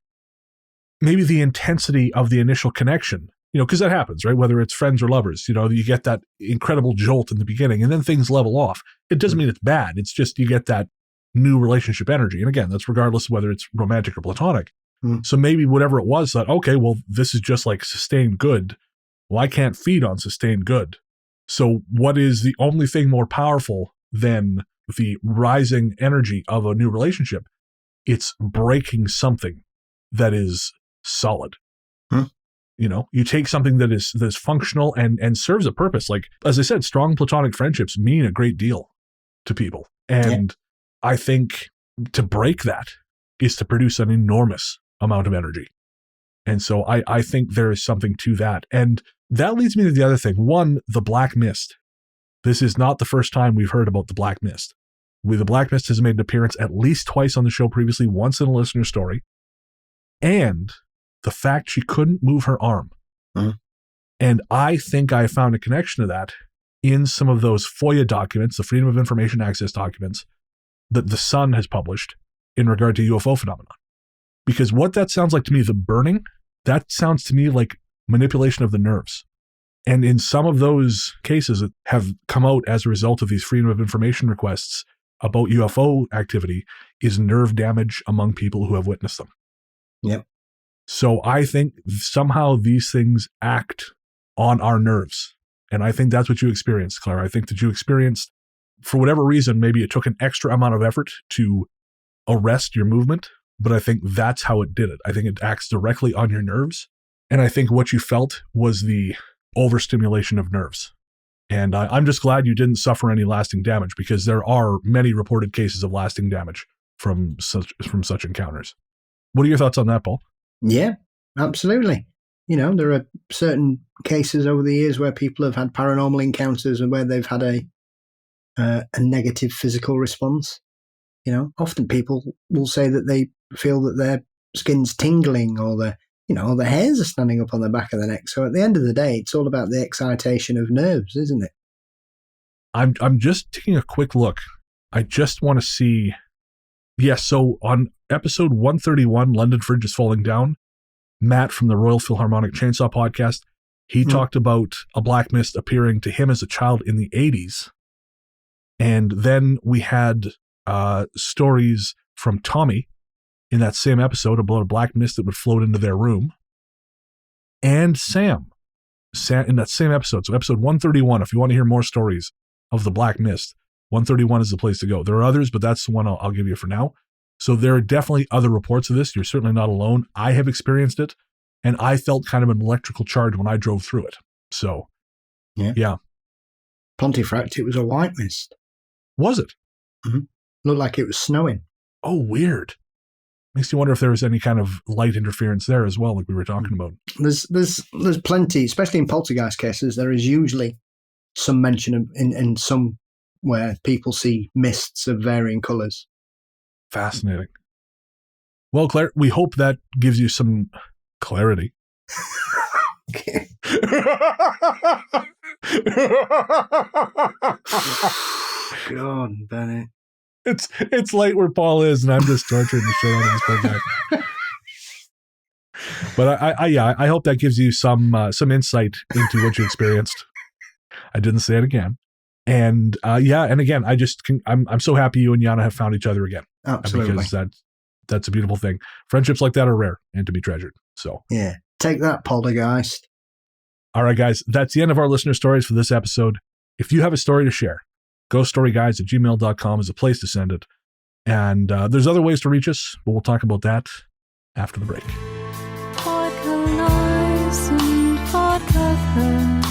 the intensity of the initial connection, you know, because that happens, right? Whether it's friends or lovers, you know, you get that incredible jolt in the beginning and then things level off. It doesn't mean it's bad. It's just you get that new relationship energy. And again, that's regardless of whether it's romantic or platonic. So maybe whatever it was, that, okay, well, this is just like sustained good. Well, I can't feed on sustained good. So what is the only thing more powerful than the rising energy of a new relationship? It's breaking something that is solid. You know, you take something that is functional and serves a purpose. Like, as I said, strong platonic friendships mean a great deal to people. And I think to break that is to produce an enormous amount of energy. And so I think there is something to that. And that leads me to the other thing. One, the black mist. This is not the first time we've heard about the black mist. The black mist has made an appearance at least twice on the show previously, once in a listener story. And the fact she couldn't move her arm. And I think I found a connection to that in some of those FOIA documents, the Freedom of Information Access documents, that the Sun has published in regard to UFO phenomena. Because what that sounds like to me, the burning, that sounds to me like manipulation of the nerves. And in some of those cases that have come out as a result of these Freedom of Information requests about UFO activity is nerve damage among people who have witnessed them. Yep. So I think somehow these things act on our nerves. And I think that's what you experienced, Clara. I think that you experienced, for whatever reason, maybe it took an extra amount of effort to arrest your movement, but I think that's how it did it. I think it acts directly on your nerves. And I think what you felt was the overstimulation of nerves. And I'm just glad you didn't suffer any lasting damage, because there are many reported cases of lasting damage from such encounters. What are your thoughts on that, Paul? Yeah, absolutely. There are certain cases over the years where people have had paranormal encounters and where they've had a negative physical response. Often people will say that they feel that their skin's tingling or their hairs are standing up on the back of the neck. So at the end of the day, it's all about the excitation of nerves, isn't it? I'm just taking a quick look. I just want to see. Yes, so on episode 131, London Fridge is Falling Down, Matt from the Royal Philharmonic Chainsaw Podcast, he talked about a black mist appearing to him as a child in the 80s. And then we had stories from Tommy in that same episode about a black mist that would float into their room. And Sam in that same episode. So episode 131, if you want to hear more stories of the black mist, 131 is the place to go. There are others, but that's the one I'll give you for now. So there are definitely other reports of this. You're certainly not alone. I have experienced it, and I felt kind of an electrical charge when I drove through it. So, yeah. Pontefract, it was a white mist. Was it? Mm-hmm. Looked like it was snowing. Oh, weird. Makes you wonder if there was any kind of light interference there as well, like we were talking about. There's plenty, especially in poltergeist cases, there is usually some mention of, in some where people see mists of varying colours. Fascinating. Well, Claire, we hope that gives you some clarity. Okay. God, Bennett. It's late where Paul is, and I'm just torturing the shit out of this poor guy. But I hope that gives you some insight into what you experienced. I didn't say it again. And and again, I'm so happy you and Yana have found each other again. Absolutely. Because that's a beautiful thing. Friendships like that are rare and to be treasured. So yeah, take that, Poltergeist. All right, guys, that's the end of our listener stories for this episode. If you have a story to share, ghoststoryguides@gmail.com is a place to send it. And there's other ways to reach us, but we'll talk about that after the break. Vodka lies and vodka curse,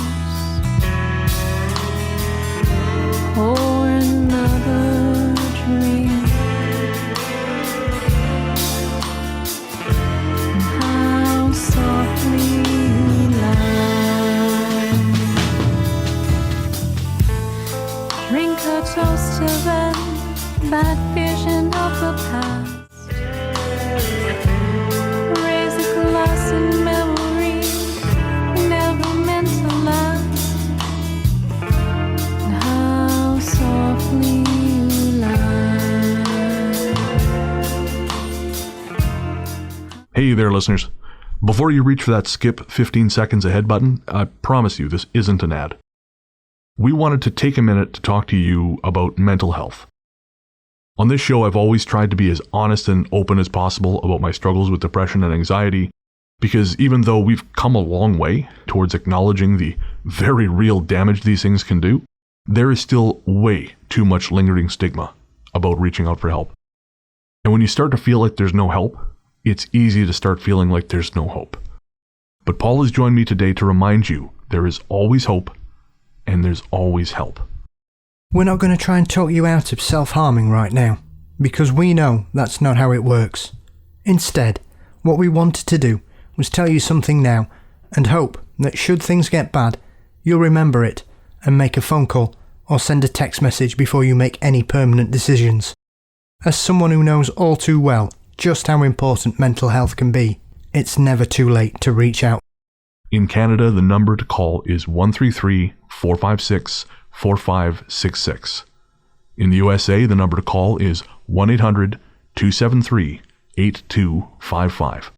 or another dream. How softly you lie. Drink a toast to them, bad vision of the past. Raise a glass in memory, never meant to last. And how softly you lie. Hey there, listeners. Before you reach for that skip 15 seconds ahead button, I promise you this isn't an ad. We wanted to take a minute to talk to you about mental health. On this show, I've always tried to be as honest and open as possible about my struggles with depression and anxiety, because even though we've come a long way towards acknowledging the very real damage these things can do, there is still way too much lingering stigma about reaching out for help. And when you start to feel like there's no help, it's easy to start feeling like there's no hope. But Paul has joined me today to remind you there is always hope and there's always help. We're not going to try and talk you out of self-harming right now, because we know that's not how it works. Instead, what we wanted to do was tell you something now and hope that should things get bad, you'll remember it and make a phone call or send a text message before you make any permanent decisions. As someone who knows all too well just how important mental health can be, it's never too late to reach out. In Canada, the number to call is 133-456-4566. In the USA, the number to call is 1-800-273-8255.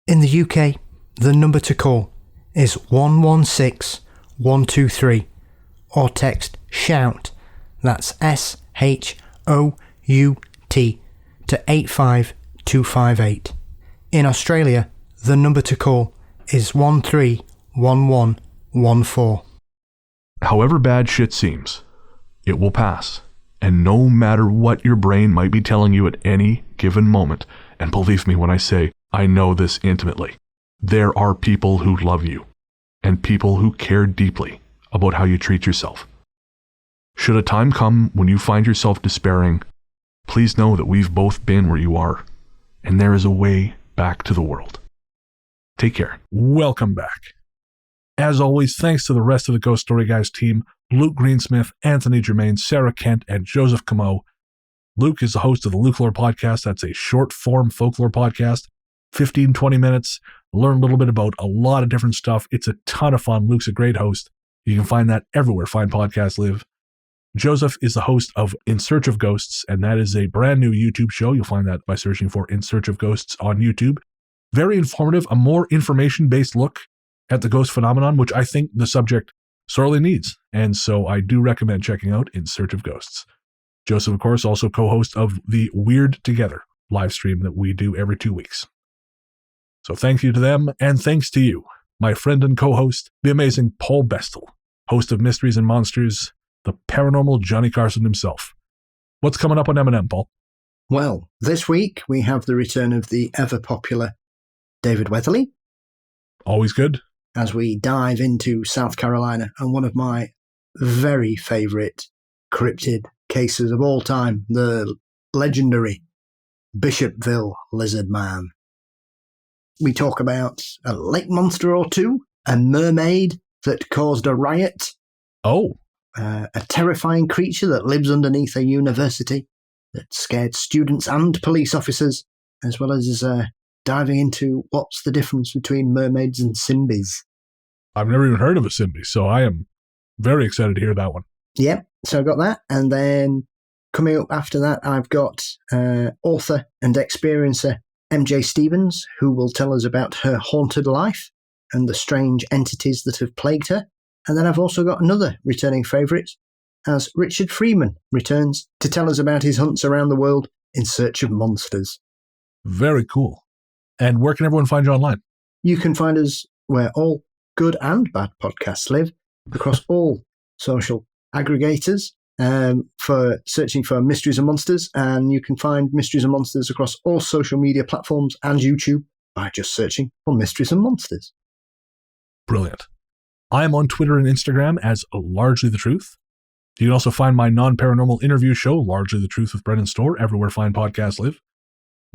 In the UK, the number to call is 116-123, or text SHOUT, that's SHOUT, to 85258. In Australia, the number to call is 131114. However bad shit seems, it will pass. And no matter what your brain might be telling you at any given moment, and believe me when I say I know this intimately, there are people who love you, and people who care deeply about how you treat yourself. Should a time come when you find yourself despairing, please know that we've both been where you are, and there is a way back to the world. Take care. Welcome back. As always, thanks to the rest of the Ghost Story Guys team, Luke Greensmith, Anthony Germaine, Sarah Kent, and Joseph Camo. Luke is the host of the Lukelore podcast. That's a short-form folklore podcast, 15-20 minutes. Learn a little bit about a lot of different stuff. It's a ton of fun. Luke's a great host. You can find that everywhere fine podcasts live. Joseph is the host of In Search of Ghosts, and that is a brand new YouTube show. You'll find that by searching for In Search of Ghosts on YouTube. Very informative, a more information-based look at the ghost phenomenon, which I think the subject sorely needs. And so I do recommend checking out In Search of Ghosts. Joseph, of course, also co-host of the Weird Together live stream that we do every 2 weeks. So thank you to them, and thanks to you, my friend and co-host, the amazing Paul Bestall, host of Mysteries and Monsters, the paranormal Johnny Carson himself. What's coming up on M&M, Paul? Well, this week we have the return of the ever-popular David Weatherly. Always good. As we dive into South Carolina and one of my very favourite cryptid cases of all time, the legendary Bishopville Lizard Man. We talk about a lake monster or two, a mermaid that caused a riot. Oh. A terrifying creature that lives underneath a university that scared students and police officers, as well as diving into what's the difference between mermaids and Simbis. I've never even heard of a Simbi, so I am very excited to hear that one. Yep, so I've got that. And then coming up after that, I've got author and experiencer MJ Stevens, who will tell us about her haunted life and the strange entities that have plagued her. And then I've also got another returning favourite, as Richard Freeman returns to tell us about his hunts around the world in search of monsters. Very cool. And where can everyone find you online? You can find us where all good and bad podcasts live, across all social aggregators, for searching for Mysteries and Monsters. And you can find Mysteries and Monsters across all social media platforms and YouTube by just searching for Mysteries and Monsters. Brilliant. I am on Twitter and Instagram as Largely the Truth. You can also find my non-paranormal interview show, Largely the Truth with Brennan and Storr, everywhere fine podcasts live.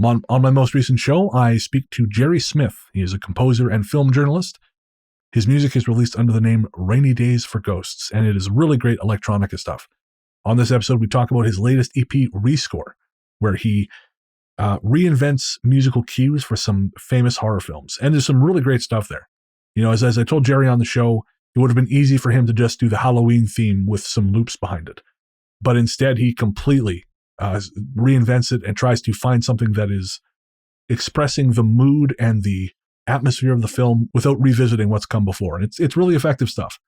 On my most recent show, I speak to Jerry Smith. He is a composer and film journalist. His music is released under the name Rainy Days for Ghosts, and it is really great electronica stuff. On this episode, we talk about his latest EP, Rescore, where he reinvents musical cues for some famous horror films. And there's some really great stuff there. You know, as I told Jerry on the show, it would have been easy for him to just do the Halloween theme with some loops behind it. But instead, he completely reinvents it and tries to find something that is expressing the mood and the atmosphere of the film without revisiting what's come before. And it's really effective stuff.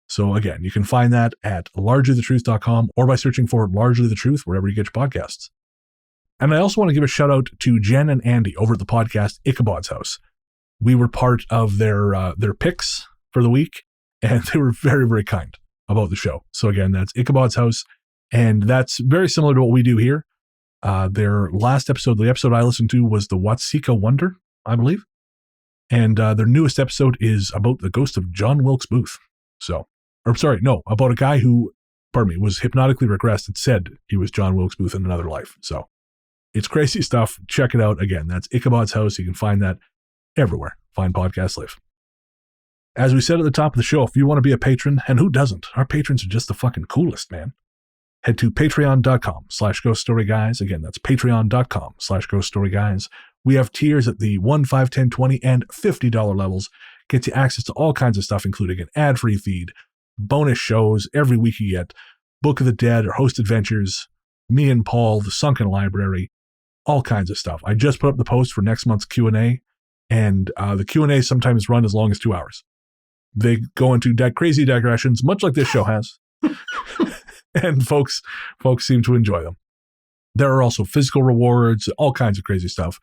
So again, you can find that at largelythetruth.com or by searching for Largely the Truth wherever you get your podcasts. And I also want to give a shout out to Jen and Andy over at the podcast Ichabod's House. We were part of their picks for the week, and they were very, very kind about the show. So again, that's Ichabod's House, and that's very similar to what we do here. Their last episode, the episode I listened to, was the Watsika Wonder, I believe. And their newest episode is about the ghost of John Wilkes Booth. About a guy who, was hypnotically regressed and said he was John Wilkes Booth in another life. So it's crazy stuff. Check it out. Again, that's Ichabod's House. You can find that everywhere fine podcasts live. As we said at the top of the show, if you want to be a patron, and who doesn't? Our patrons are just the fucking coolest, man. Head to patreon.com/ghoststoryguys. Again, that's patreon.com/ghoststoryguys. We have tiers at the $1, $5, $10, $20, and $50 levels. Gets you access to all kinds of stuff, including an ad-free feed, bonus shows every week you get, Book of the Dead or Host Adventures, me and Paul, the Sunken Library, all kinds of stuff. I just put up the post for next month's Q&A, and the Q&A sometimes run as long as 2 hours. They go into crazy digressions, much like this show has, and folks seem to enjoy them. There are also physical rewards, all kinds of crazy stuff.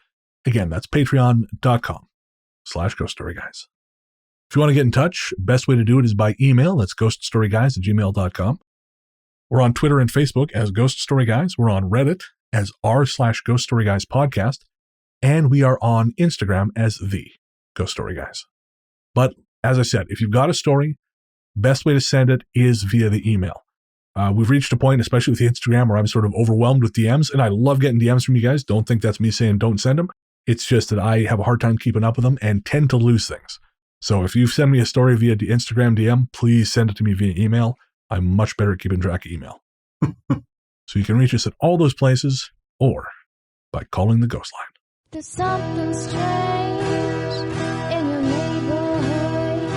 Again, that's patreon.com/ghoststoryguys. If you want to get in touch, best way to do it is by email. That's ghoststoryguys@gmail.com. We're on Twitter and Facebook as Ghost Story Guys. We're on Reddit as r/Ghost Story Guys podcast. And we are on Instagram as the Ghost Story Guys. But as I said, if you've got a story, best way to send it is via the email. We've reached a point, especially with the Instagram, where I'm sort of overwhelmed with DMs, and I love getting DMs from you guys. Don't think that's me saying don't send them. It's just that I have a hard time keeping up with them and tend to lose things. So if you send me a story via the Instagram DM, please send it to me via email. I'm much better at keeping track of email. So you can reach us at all those places or by calling the Ghost Line. There's something strange in your neighborhood.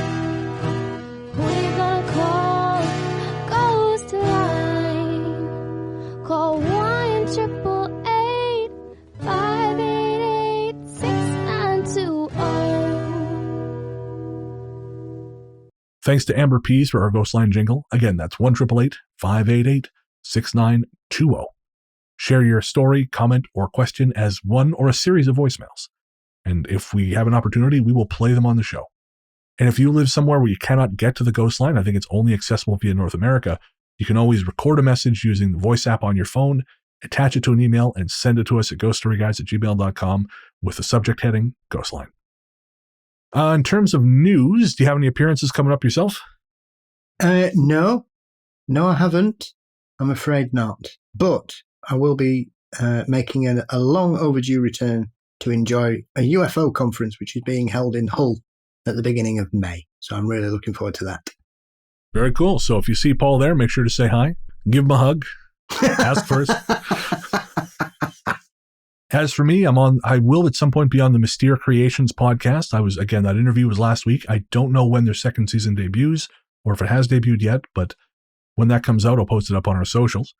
Who you gonna call? Ghost line. Call 1-888-588-6920. Thanks to Amber Pease for our Ghost Line jingle. Again, that's 1-888-588-6920. Share your story, comment, or question as one or a series of voicemails. And if we have an opportunity, we will play them on the show. And if you live somewhere where you cannot get to the Ghost Line, I think it's only accessible via North America, you can always record a message using the voice app on your phone, attach it to an email, and send it to us at ghoststoryguys@gmail.com with the subject heading Ghost Line. In terms of news, do you have any appearances coming up yourself? No, I haven't. I'm afraid not. But I will be making a long overdue return to enjoy a UFO conference, which is being held in Hull at the beginning of May. So I'm really looking forward to that. Very cool. So if you see Paul there, make sure to say hi, give him a hug, ask first. As for me, I will at some point be on the Mystere Creations podcast. That interview was last week. I don't know when their second season debuts or if it has debuted yet, but when that comes out, I'll post it up on our socials.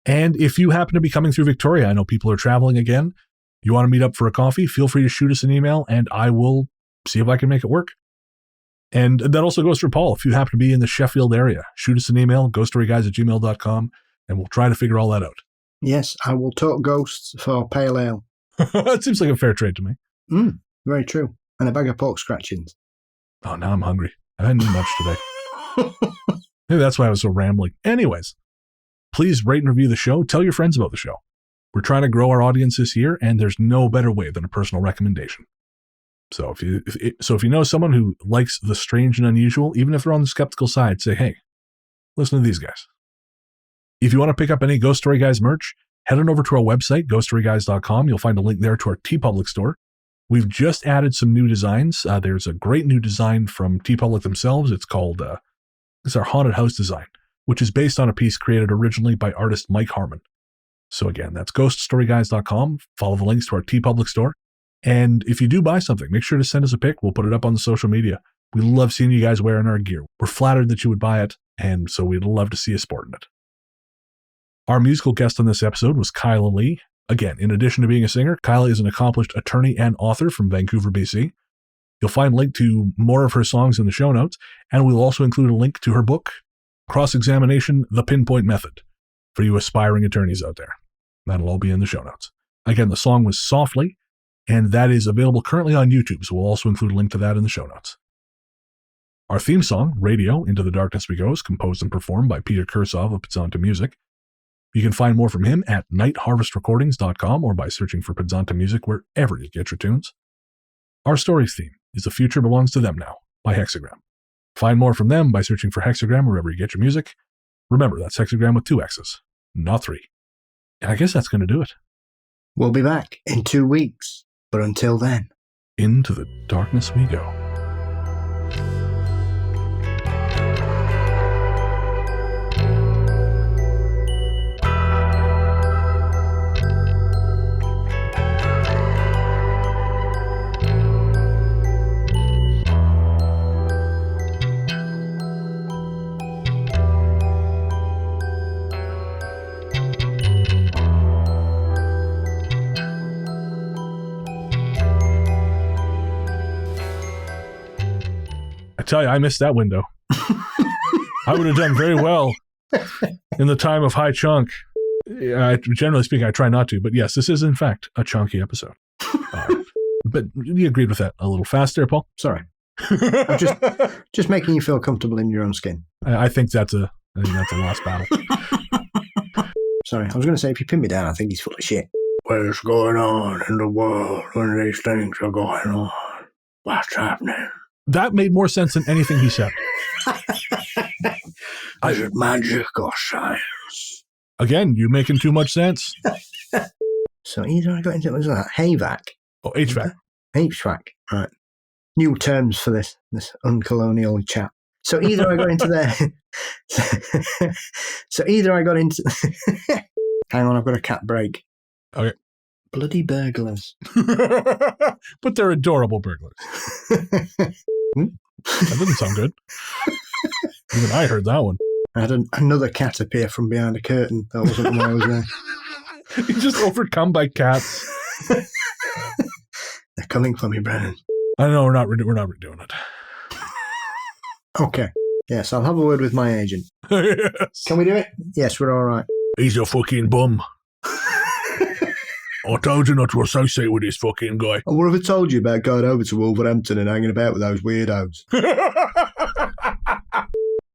And if you happen to be coming through Victoria, I know people are traveling again, you want to meet up for a coffee, feel free to shoot us an email and I will see if I can make it work. And that also goes for Paul. If you happen to be in the Sheffield area, shoot us an email, ghoststoryguys@gmail.com, and we'll try to figure all that out. Yes, I will talk ghosts for pale ale. That seems like a fair trade to me. Very true. And a bag of pork scratchings. Oh, now I'm hungry. I didn't eat much today. Maybe that's why I was so rambling. Anyways, please rate and review the show. Tell your friends about the show. We're trying to grow our audience this year, and there's no better way than a personal recommendation. So if you know someone who likes the strange and unusual, even if they're on the skeptical side, say, hey, listen to these guys. If you want to pick up any Ghost Story Guys merch, head on over to our website, ghoststoryguys.com. You'll find a link there to our TeePublic store. We've just added some new designs. There's a great new design from TeePublic themselves. It's called, it's our haunted house design, which is based on a piece created originally by artist Mike Harmon. So again, that's ghoststoryguys.com. Follow the links to our TeePublic store. And if you do buy something, make sure to send us a pic. We'll put it up on the social media. We love seeing you guys wearing our gear. We're flattered that you would buy it, and so we'd love to see you sporting it. Our musical guest on this episode was Kyla Lee. Again, in addition to being a singer, Kyla is an accomplished attorney and author from Vancouver, BC. You'll find a link to more of her songs in the show notes, and we'll also include a link to her book, Cross-Examination, The Pinpoint Method, for you aspiring attorneys out there. That'll all be in the show notes. Again, the song was Softly, and that is available currently on YouTube, so we'll also include a link to that in the show notes. Our theme song, Radio, Into the Darkness We Go, is composed and performed by Peter Kursov of Podzontommusic. You can find more from him at nightharvestrecordings.com or by searching for Podzontommusic wherever you get your tunes. Our story's theme is The Future Belongs to Them Now by Hexxagram. Find more from them by searching for Hexxagram wherever you get your music. Remember, that's Hexxagram with 2 X's, not 3. And I guess that's going to do it. We'll be back in 2 weeks, but until then, into the darkness we go. I tell you, I missed that window. I would have done very well in the time of high chunk. Generally speaking, I try not to, but yes, this is in fact a chunky episode. But you agreed with that a little fast there, Paul. Sorry. I'm just making you feel comfortable in your own skin. I think that's a lost battle. Sorry, I was going to say, if you pin me down, I think he's full of shit. What's going on in the world when these things are going on? What's happening? That made more sense than anything he said. Is it magic or science? Again, you're making too much sense. So he's already got into it. What was that? Hayvac? Oh, HVAC. HVAC, right. New terms for this uncolonial chat. So either I got into their... Hang on, I've got a cat break. Okay. Bloody burglars. But they're adorable burglars. That doesn't sound good. Even I heard that one. I had another cat appear from behind a curtain. That wasn't when I was there. You're just overcome by cats. They're coming for me, Brennan. I know we're not redoing it. Okay. Yes, I'll have a word with my agent. Yes. Can we do it? Yes, we're all right. He's a fucking bum. I told you not to associate with this fucking guy. What have I told you about going over to Wolverhampton and hanging about with those weirdos?